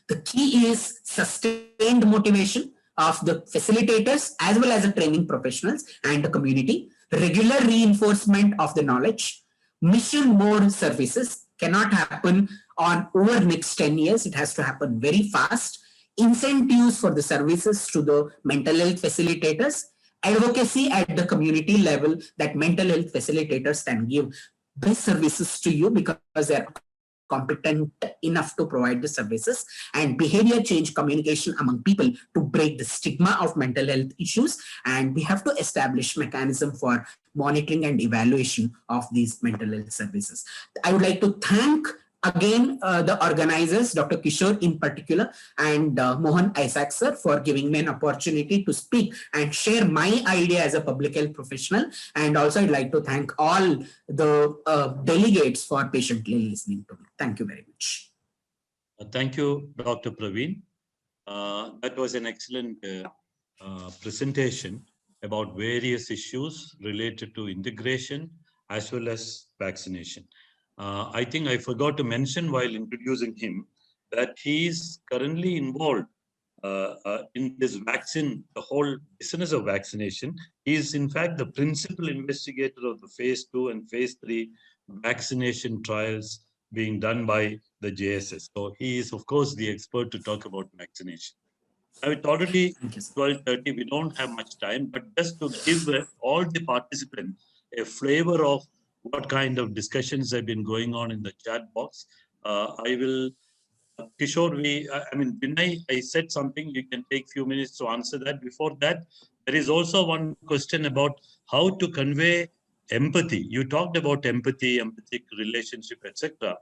The key is sustained motivation of the facilitators as well as the training professionals and the community, regular reinforcement of the knowledge, mission mode services cannot happen over next 10 years. It has to happen very fast. incentives for the services to the mental health facilitators, advocacy at the community level that mental health facilitators can give best services to you because they're competent enough to provide the services, and behavior change communication among people to break the stigma of mental health issues. And we have to establish mechanism for monitoring and evaluation of these mental health services. I would like to thank again the organizers, Dr. Kishore in particular, and Mohan Isaac sir, for giving me an opportunity to speak and share my idea as a public health professional. And also I'd like to thank all the delegates for patiently listening to me. Thank you very much.
Thank you, Dr. Praveen. That was an excellent presentation about various issues related to integration as well as vaccination. I think I forgot to mention while introducing him that he is currently involved in this vaccine, the whole business of vaccination. He is in fact the principal investigator of the phase 2 and phase 3 vaccination trials being done by the JSS. So he is of course the expert to talk about vaccination. Now it's already 12:30, we don't have much time, but just to give all the participants a flavor of what kind of discussions have been going on in the chat box. I will, Kishore, Vinay, I said something, you can take a few minutes to answer that. Before that, there is also one question about how to convey empathy. You talked about empathy, empathic relationship, etc.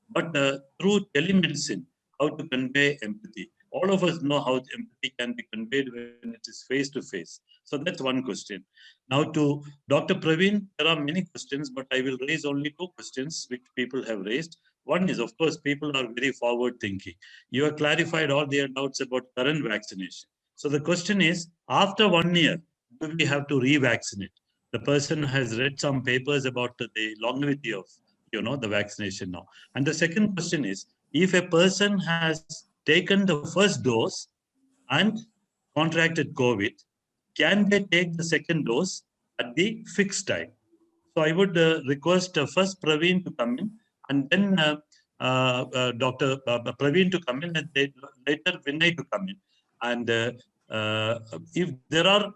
But through telemedicine, how to convey empathy. All of us know how empathy can be conveyed when it is face to face. So that's one question. Now to Dr. Praveen, there are many questions, but I will raise only 2 questions which people have raised. One is, of course, people are very forward thinking. You have clarified all their doubts about current vaccination. So the question is, after 1 year, do we have to revaccinate? The person has read some papers about the longevity of the vaccination now. And the second question is, if a person has taken the first dose and contracted COVID, can they take the second dose at the fixed time? So I would request first Praveen to come in, and then Dr. Praveen to come in, and later Vinay to come in. And if there are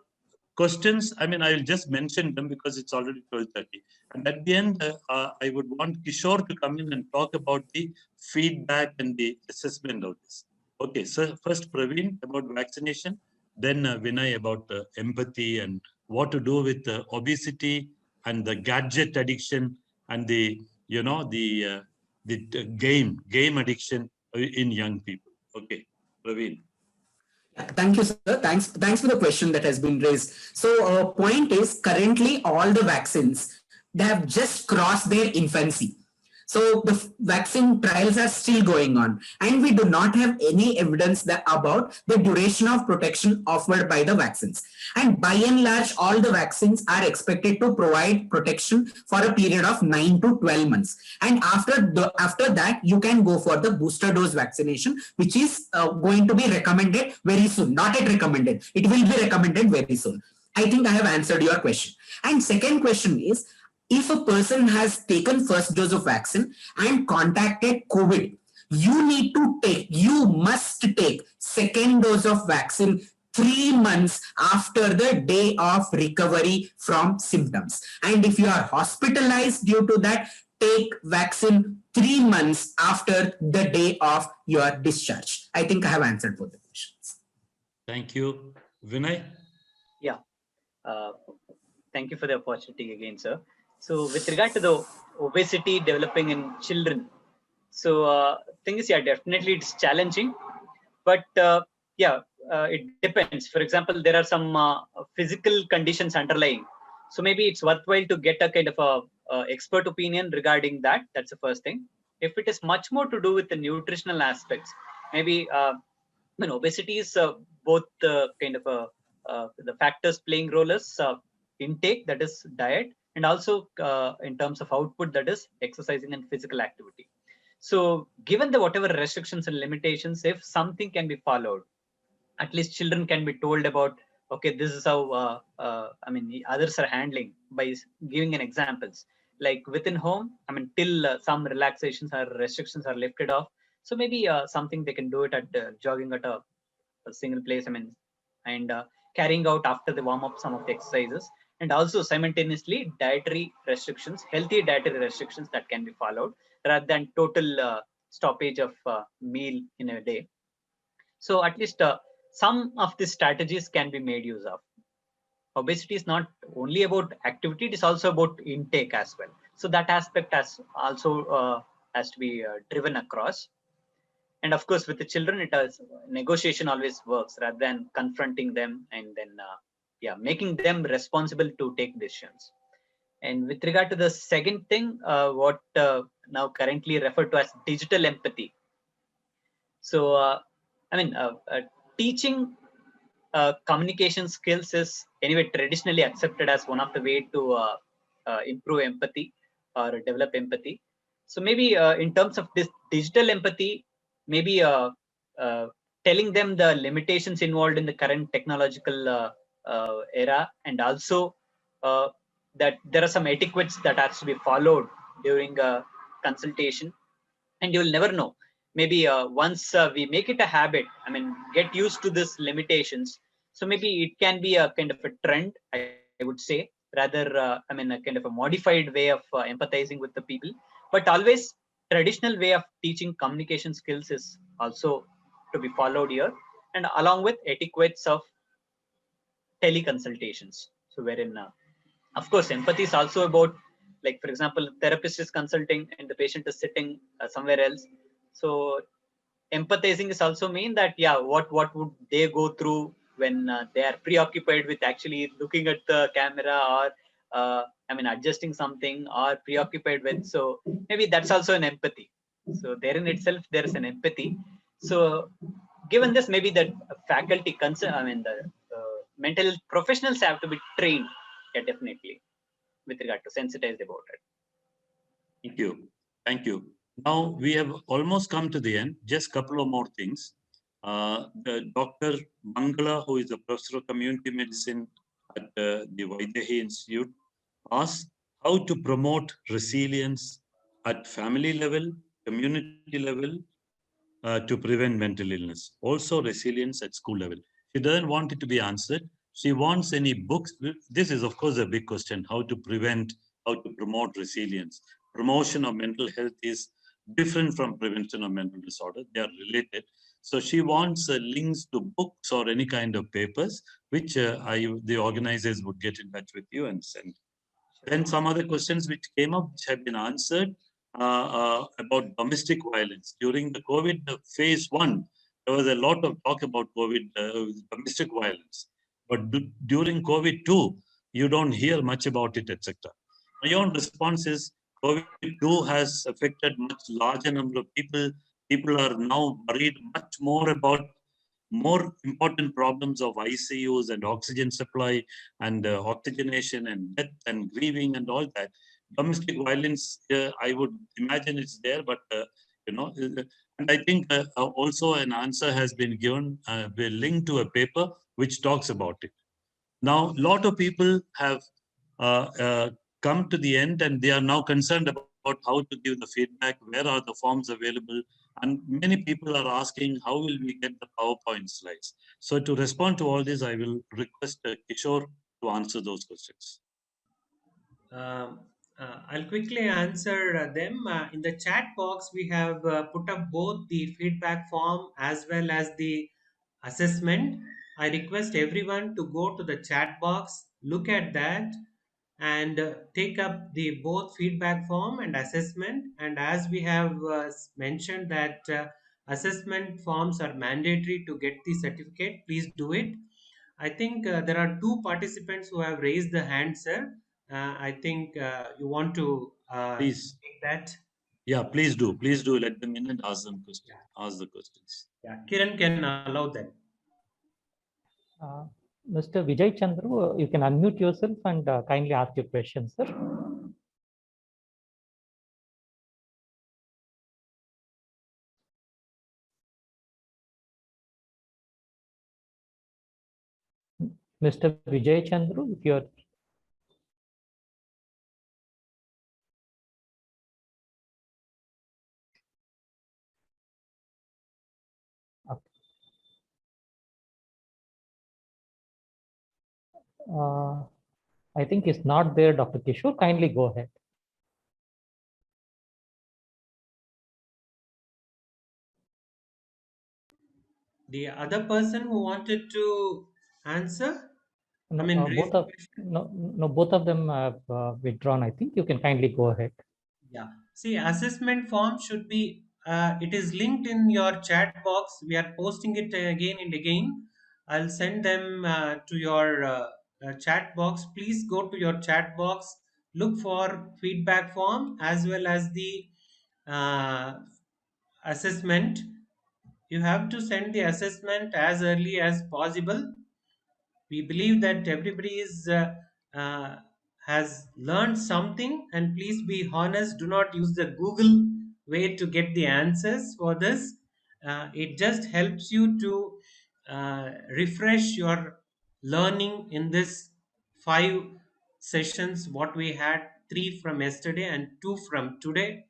questions, I'll just mention them because it's already 12:30. And at the end, I would want Kishore to come in and talk about the feedback and the assessment of this. Okay, so first Praveen about vaccination, then Vinay about empathy and what to do with obesity and the gadget addiction and the game addiction in young people. Okay, Praveen.
Thank you, sir. Thanks for the question that has been raised. So point is, currently all the vaccines, they have just crossed their infancy. So the vaccine trials are still going on, and we do not have any evidence about the duration of protection offered by the vaccines. And by and large, all the vaccines are expected to provide protection for a period of 9 to 12 months. And after that, you can go for the booster dose vaccination, which is going to be recommended very soon. Not yet recommended. It will be recommended very soon. I think I have answered your question. And second question is, if a person has taken first dose of vaccine and contacted COVID, you must take second dose of vaccine 3 months after the day of recovery from symptoms. And if you are hospitalized due to that, take vaccine 3 months after the day of your discharge. I think I have answered both the questions.
Thank you. Vinay?
Yeah. Thank you for the opportunity again, sir. So with regard to the obesity developing in children, so thing is, yeah, definitely it's challenging, but it depends. For example, there are some physical conditions underlying. So maybe it's worthwhile to get a kind of a expert opinion regarding that. That's the first thing. If it is much more to do with the nutritional aspects, maybe obesity is both kind of the factors playing role is intake, that is diet, and also in terms of output, that is exercising and physical activity. So given the whatever restrictions and limitations, if something can be followed, at least children can be told about, okay, this is how others are handling, by giving an examples like within home, till some relaxations or restrictions are lifted off. So maybe something they can do it at jogging at a a single place. And carrying out after the warm up some of the exercises, and also simultaneously dietary restrictions, healthy dietary restrictions that can be followed rather than total stoppage of meal in a day. So at least some of these strategies can be made use of. Obesity is not only about activity, it is also about intake as well. So that aspect has to be driven across. And of course, with the children, negotiation always works rather than confronting them and then making them responsible to take decisions. And with regard to the second thing, what now currently referred to as digital empathy. So teaching communication skills is anyway traditionally accepted as one of the way to improve empathy or develop empathy. So maybe in terms of this digital empathy, maybe telling them the limitations involved in the current technological era, and also that there are some etiquettes that has to be followed during a consultation, and you will never know. Maybe once we make it a habit, get used to these limitations. So maybe it can be a kind of a trend, I would say, rather, a kind of a modified way of empathizing with the people. But always, traditional way of teaching communication skills is also to be followed here, and along with etiquettes of teleconsultations. So wherein, of course, empathy is also about, like, for example, therapist is consulting and the patient is sitting somewhere else. So empathizing is also mean that, what would they go through when they are preoccupied with actually looking at the camera, or adjusting something, or preoccupied with. So maybe that's also an empathy. So there in itself, there is an empathy. So given this, maybe the faculty concern, the mental health professionals have to be trained, definitely, with regard to sensitized about it.
Thank you. Thank you. Now we have almost come to the end. Just a couple of more things. Dr. Mangala, who is a professor of community medicine at the Vaidehi Institute, asked how to promote resilience at family level, community level, to prevent mental illness. Also resilience at school level. She doesn't want it to be answered. She wants any books. This is, of course, a big question, how to prevent, how to promote resilience. Promotion of mental health is different from prevention of mental disorder. They are related. So she wants links to books or any kind of papers, which the organizers would get in touch with you and send. Then some other questions which came up, which have been answered, about domestic violence. During the COVID phase 1, there was a lot of talk about COVID domestic violence. But during COVID-2, you don't hear much about it, etc. My own response is COVID-2 has affected much larger number of people. People are now worried much more about more important problems of ICUs and oxygen supply and oxygenation and death and grieving and all that. Domestic violence, I would imagine it's there, but and I think also an answer has been given, linked to a paper which talks about it. Now, a lot of people have come to the end, and they are now concerned about how to give the feedback, where are the forms available, and many people are asking, how will we get the PowerPoint slides? So to respond to all this, I will request Kishore to answer those questions.
I'll quickly answer them. In the chat box, we have put up both the feedback form as well as the assessment. I request everyone to go to the chat box, look at that, and take up the both feedback form and assessment. And as we have mentioned that assessment forms are mandatory to get the certificate, please do it. I think there are two participants who have raised the hand, sir. I think you want to
Please.
take that.
Yeah, please do. Please do let them in and ask them questions. Yeah. Ask the questions.
Yeah, Kiran can allow them.
Mr. Vijay Chandru, you can unmute yourself and kindly ask your question, sir. Mr. Vijay Chandru, if you're I think it's not there, Dr. Kishore. Kindly go ahead.
The other person who wanted to answer,
No,
I mean, raise
both
the
of
question.
no, both of them have withdrawn. I think you can kindly go ahead.
Yeah. See, assessment form should be, it is linked in your chat box. We are posting it again and again. I'll send them to your chat box. Please go to your chat box, look for feedback form as well as the uh, assessment. You have to send the assessment as early as possible. We believe that everybody is has learned something, and please be honest, do not use the Google way to get the answers for this. It just helps you to refresh your learning in this 5 sessions what we had, 3 from yesterday and 2 from today.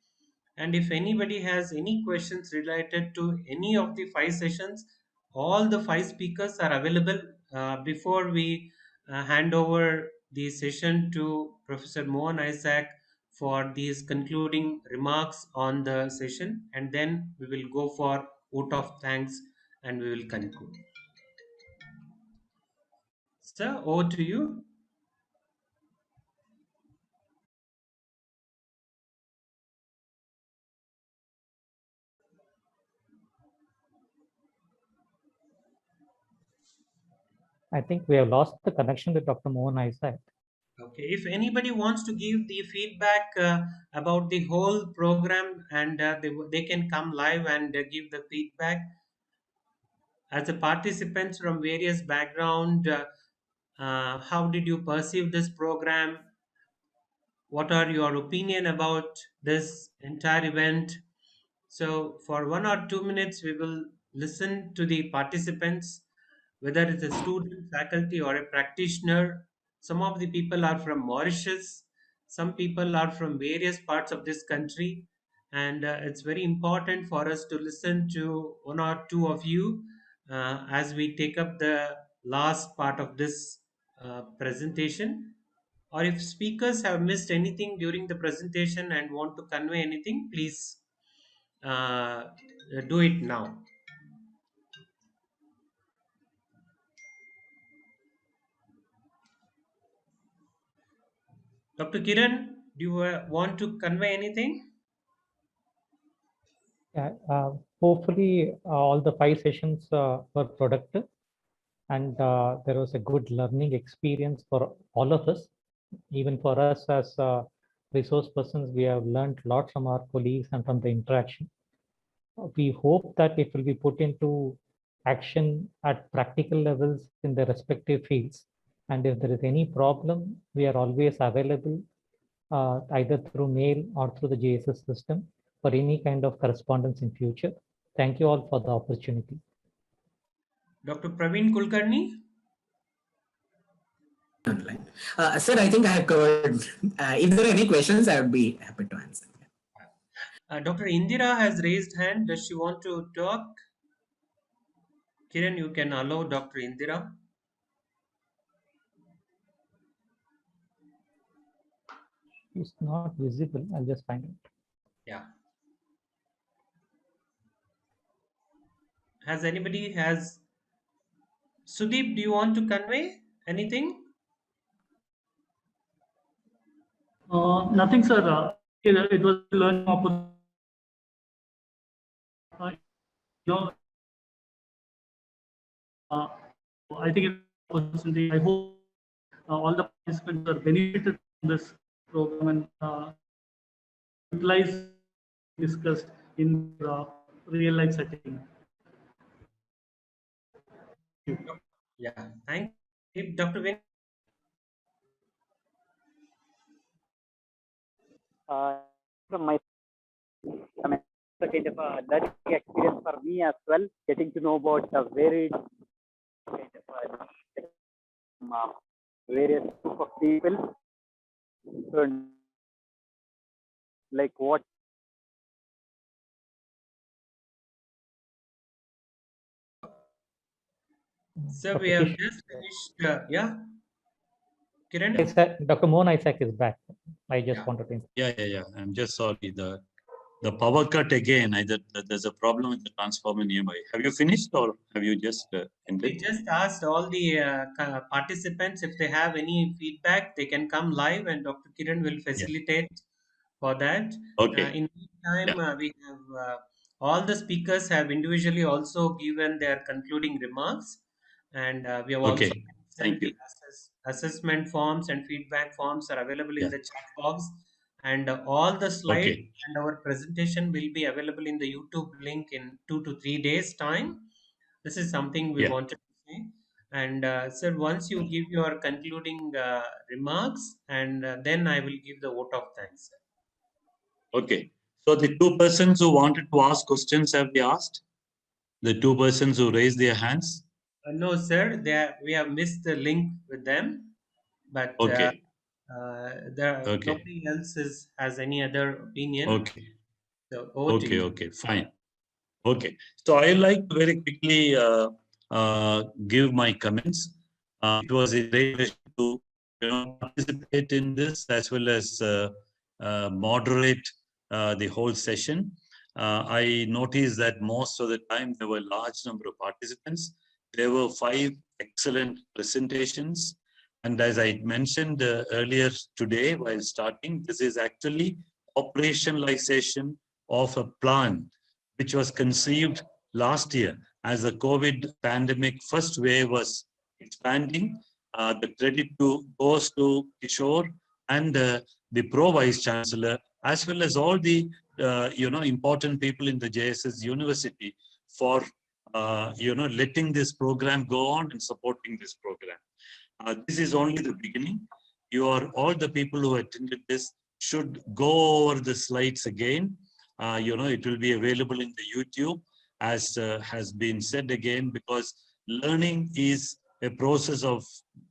And if anybody has any questions related to any of the 5 sessions, all the 5 speakers are available before we hand over the session to Professor Mohan Isaac for these concluding remarks on the session, and then we will go for vote of thanks and we will conclude. Sir, over to you.
I think we have lost the connection with Dr. Mohan Isaac.
Okay, if anybody wants to give the feedback about the whole program, and they can come live and give the feedback as a participants from various background. How did you perceive this program? What are your opinion about this entire event? So for 1 or 2 minutes, we will listen to the participants, whether it's a student, faculty, or a practitioner. Some of the people are from Mauritius. Some people are from various parts of this country. And it's very important for us to listen to 1 or 2 of you as we take up the last part of this presentation. Or if speakers have missed anything during the presentation and want to convey anything, please uh, do it now. Dr. Kiran, do you want to convey anything?
Yeah, hopefully, all the 5 sessions were productive, and there was a good learning experience for all of us. Even for us as resource persons, we have learned a lot from our colleagues and from the interaction. We hope that it will be put into action at practical levels in the respective fields. And if there is any problem, we are always available either through mail or through the JSS system for any kind of correspondence in future. Thank you all for the opportunity.
Dr. Praveen Kulkarni?
Online. Sir, I think I have covered. If there are any questions, I would be happy to answer.
Dr. Indira has raised hand. Does she want to talk? Kiran, you can allow Dr. Indira.
It's not visible. I'll just find it.
Yeah. Has anybody has Sudeep, do you want to convey anything?
Nothing, sir. It was a learning opportunity. You know, uh, I think it's an opportunity. I hope all the participants are benefited from this program and utilize discussed in real life setting.
Yeah, thank you. Dr. Vin.
From my, I mean, it's a kind of a learning experience for me as well, getting to know about the varied kind of various group of people. So, like what
Sir,
Dr.
we have
Kish-
just finished. Yeah. Kiran?
Dr. Mohan Isaac is back. I just
Yeah.
wanted to.
Yeah. I'm just sorry. The power cut again. There's a problem with the transformer nearby. Have you finished or have you just
We
ended?
just asked all the participants if they have any feedback, they can come live and Dr. Kiran will
Yeah.
facilitate for that.
Okay.
In meantime,
Yeah.
we have all the speakers have individually also given their concluding remarks, and we have also
Okay.
mentioned
Thank
the
you.
assessment forms and feedback forms are available in
Yeah.
the chat box, and all the slides
Okay.
and our presentation will be available in the YouTube link in 2 to 3 days time. This is something we
Yeah.
wanted to say. And sir, once you give your concluding remarks, and then I will give the vote of thanks. Sir.
Okay. So the two persons who wanted to ask questions, have they asked? The two persons who raised their hands?
No, sir, we have missed the link with them, but
Okay. Okay.
nobody else has any other opinion.
Okay.
So over to you.
Okay. Fine. Okay. So I like to very quickly give my comments. It was a great pleasure to participate in this as well as moderate the whole session. I noticed that most of the time there were a large number of participants. There were 5 excellent presentations. And as I mentioned earlier today while starting, this is actually operationalization of a plan which was conceived last year as the COVID pandemic first wave was expanding. The credit goes to Kishore and the Pro Vice Chancellor, as well as all the important people in the JSS University for letting this program go on and supporting this program. This is only the beginning. All the people who attended this should go over the slides again. It will be available in the YouTube, as has been said again, because learning is a process of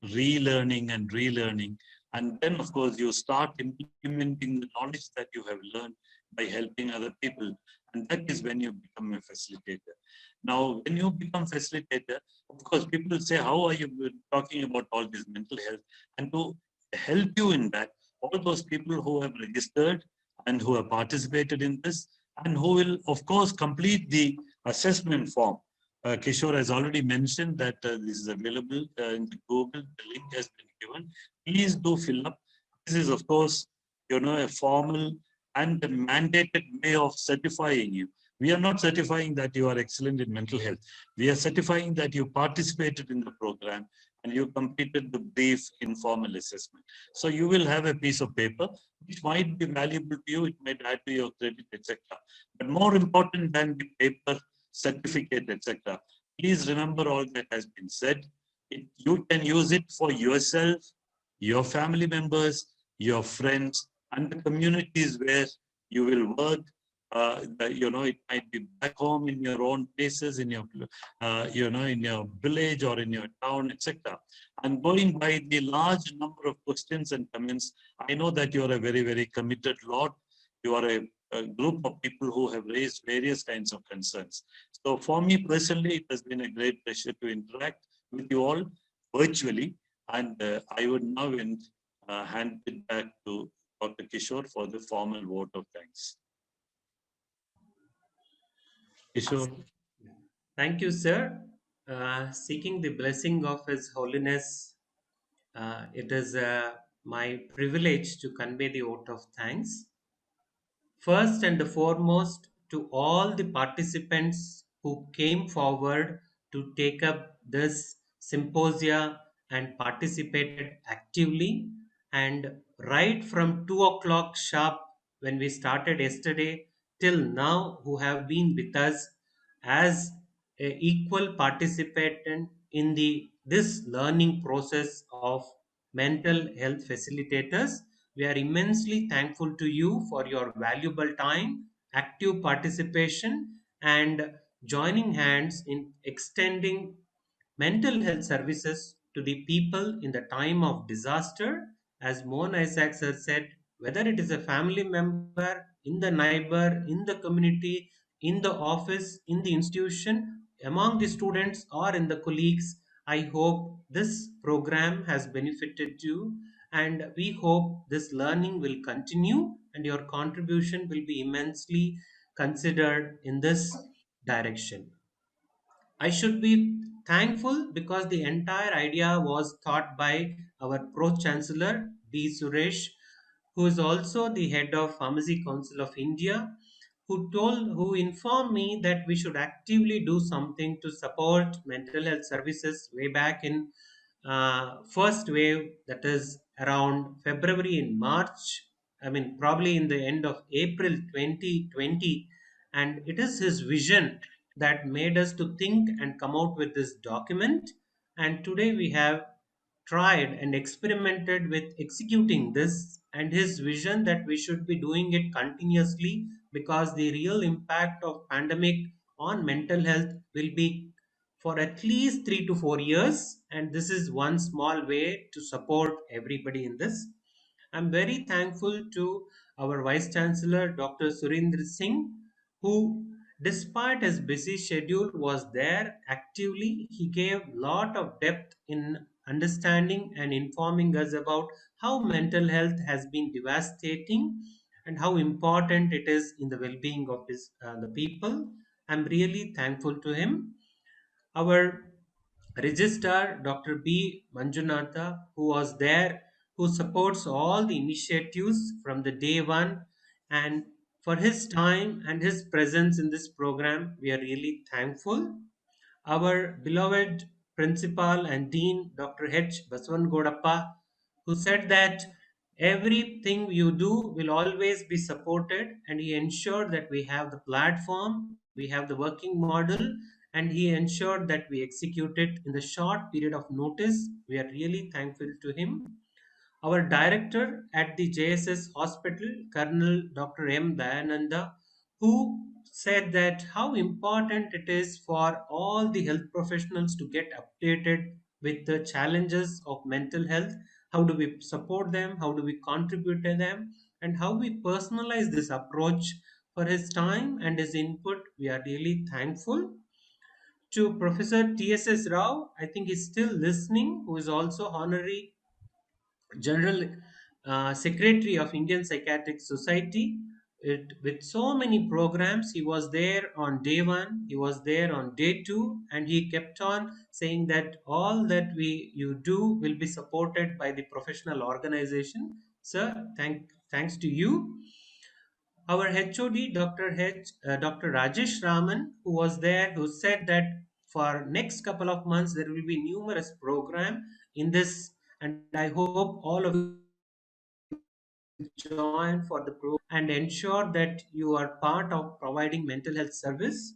relearning and relearning. And then, of course, you start implementing the knowledge that you have learned by helping other people. And that is when you become a facilitator. Now, when you become facilitator, of course, people say, how are you talking about all this mental health? And to help you in that, all those people who have registered and who have participated in this and who will, of course, complete the assessment form. Kishore has already mentioned that this is available in the Google. The link has been given. Please do fill up. This is, of course, a formal and a mandated way of certifying you. We are not certifying that you are excellent in mental health. We are certifying that you participated in the program and you completed the brief informal assessment. So you will have a piece of paper which might be valuable to you. It might add to your credit, etc. But more important than the paper, certificate, etc. Please remember all that has been said. You can use it for yourself, your family members, your friends, and the communities where you will work. It might be back home in your own places, in your, in your village or in your town, etc. And going by the large number of questions and comments, I know that you are a very, very committed lot. You are a group of people who have raised various kinds of concerns. So for me personally, it has been a great pleasure to interact with you all virtually. And I would now hand it back to Dr. Kishore for the formal vote of thanks. Kishore.
Thank you, sir. Seeking the blessing of His Holiness, it is my privilege to convey the vote of thanks. First and foremost, to all the participants who came forward to take up this symposia and participated actively, and right from 2 o'clock sharp when we started yesterday till now, who have been with us as a equal participant in this learning process of mental health facilitators. We are immensely thankful to you for your valuable time, active participation, and joining hands in extending mental health services to the people in the time of disaster. As Mohan Isaac sir said, whether it is a family member, in the neighbor, in the community, in the office, in the institution, among the students, or in the colleagues, I hope this program has benefited you, and we hope this learning will continue and your contribution will be immensely considered in this direction. I should be thankful because the entire idea was thought by our Pro Chancellor B. Suresh, who is also the head of Pharmacy Council of India, who informed me that we should actively do something to support mental health services way back in first wave, that is around February and March. I mean, probably in the end of April 2020, and it is his vision that made us to think and come out with this document. And today we have tried and experimented with executing this, and his vision that we should be doing it continuously, because the real impact of pandemic on mental health will be for at least 3 to 4 years, and this is one small way to support everybody in this. I'm very thankful to our Vice Chancellor, Dr. Surendra Singh, who, despite his busy schedule, was there actively. He gave lot of depth in understanding and informing us about how mental health has been devastating and how important it is in the well-being of the people. I'm really thankful to him. Our registrar, Dr. B. Manjunatha, who was there, who supports all the initiatives from the day one, and for his time and his presence in this program, we are really thankful. Our beloved principal and dean, Dr. H. Baswangodappa, who said that everything you do will always be supported, and he ensured that we have the platform, we have the working model, and he ensured that we execute it in the short period of notice. We are really thankful to him. Our director at the JSS Hospital, Colonel Dr. M. Dayananda, who said that how important it is for all the health professionals to get updated with the challenges of mental health. How do we support them? How do we contribute to them? And how we personalize this approach. For his time and his input, we are really thankful. To Professor TSS Rao, I think he's still listening, who is also honorary General Secretary of Indian Psychiatric Society. With so many programs, he was there on day one, he was there on day two, and he kept on saying that all that you do will be supported by the professional organization. Sir, thanks to you. Our HOD, Dr. Rajesh Raman, who was there, who said that for next couple of months there will be numerous program in this, and I hope all of you join for the program and ensure that you are part of providing mental health service.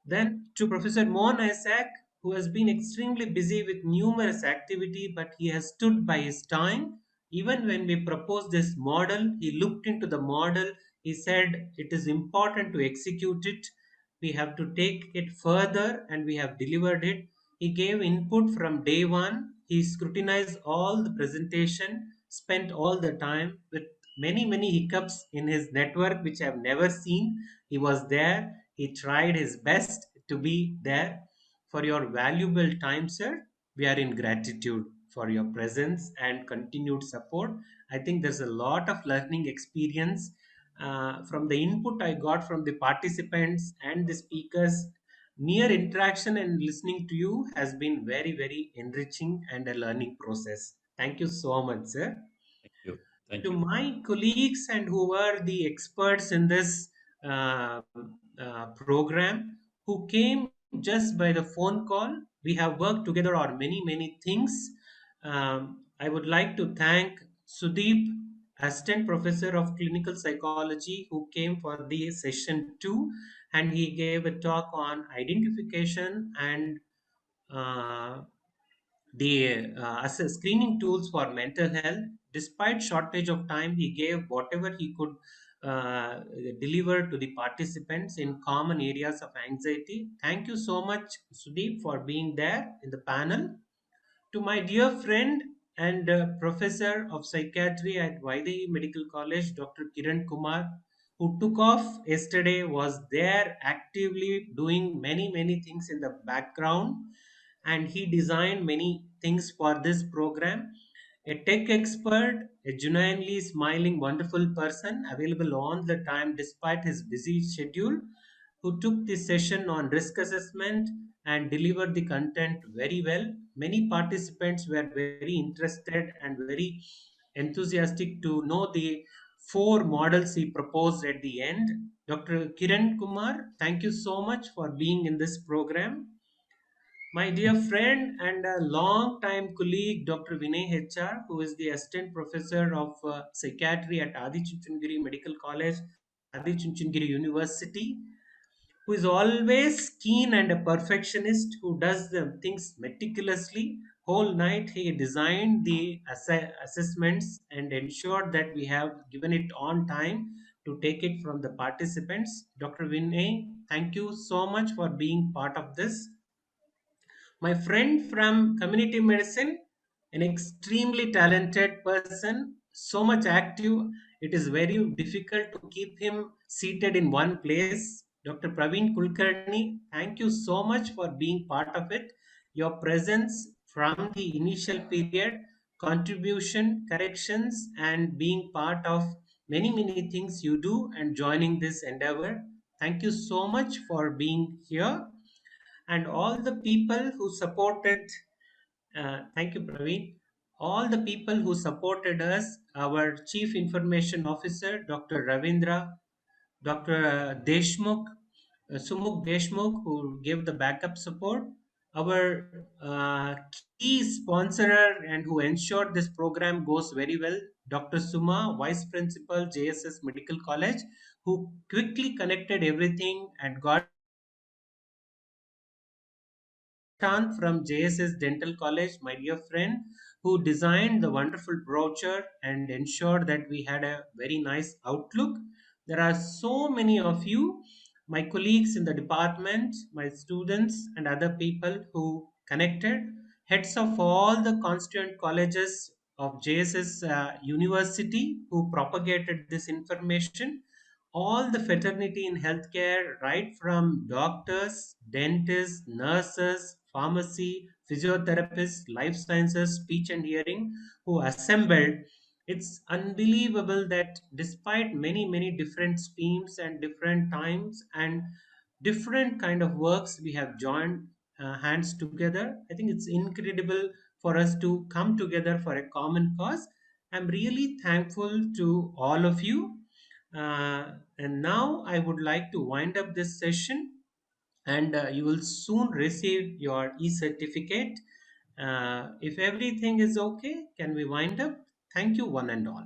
Then to Professor Mohan Isaac, who has been extremely busy with numerous activity, but he has stood by his time. Even when we proposed this model, he looked into the model. He said it is important to execute it. We have to take it further, and we have delivered it. He gave input from day one. He scrutinized all the presentation, spent all the time with many hiccups in his network, which I have never seen. He was there. He tried his best to be there. For your valuable time, sir, we are in gratitude for your presence and continued support. I think there's a lot of learning experience from the input I got from the participants and the speakers. Mere interaction and listening to you has been very enriching and a learning process. Thank you so much, sir.
Thank you. Thank
To
you.
my colleagues and who were the experts in this uh, program, who came just by the phone call. We have worked together on many things. I would like to thank Sudeep, Assistant Professor of Clinical Psychology, who came for the session 2, and he gave a talk on identification and uh, the screening tools for mental health. Despite shortage of time, he gave whatever he could uh, deliver to the participants in common areas of anxiety. Thank you so much, Sudeep, for being there in the panel. To my dear friend and professor of psychiatry at Vaidehi Medical College, Dr. Kiran Kumar, who took off yesterday, was there actively doing many things in the background. and he designed many things for this program. A tech expert, a genuinely smiling, wonderful person available all the time despite his busy schedule, who took this session on risk assessment and delivered the content very well. Many participants were very interested and very enthusiastic to know the four models he proposed at the end. Dr. Kiran Kumar, thank you so much for being in this program. My dear friend and a long-time colleague, Dr. Vinay HR, who is the assistant professor of psychiatry at Adi Chunchandgiri Medical College, Adi Chunchandgiri University, who is always keen and a perfectionist, who does the things meticulously. Whole night he designed the assessments and ensured that we have given it on time to take it from the participants. Dr. Vinay, thank you so much for being part of this. My friend from community medicine, an extremely talented person, so much active, it is very difficult to keep him seated in one place. Dr. Praveen Kulkarni, thank you so much for being part of it. Your presence from the initial period, contribution, corrections, and being part of many, many things you do and joining this endeavor. Thank you so much for being here, and all the people who supported, thank you, Praveen. All the people who supported us, our Chief Information Officer, Dr. Ravindra, Dr. Deshmukh, Sumukh Deshmukh, who gave the backup support, our key sponsorer and who ensured this program goes very well, Dr. Suma, Vice Principal, JSS Medical College, who quickly connected everything and got Shant from JSS Dental College, my dear friend, who designed the wonderful brochure and ensured that we had a very nice outlook. There are so many of you, my colleagues in the department, my students, and other people who connected, heads of all the constituent colleges of JSS University who propagated this information, all the fraternity in healthcare, right from doctors, dentists, nurses, pharmacy, physiotherapists, life sciences, speech and hearing, who assembled. It's unbelievable that despite many, many different streams and different times and different kind of works, we have joined hands together. I think it's incredible for us to come together for a common cause. I'm really thankful to all of you, and now I would like to wind up this session, and you will soon receive your e-certificate. If everything is okay, can we wind up? Thank you, one and all.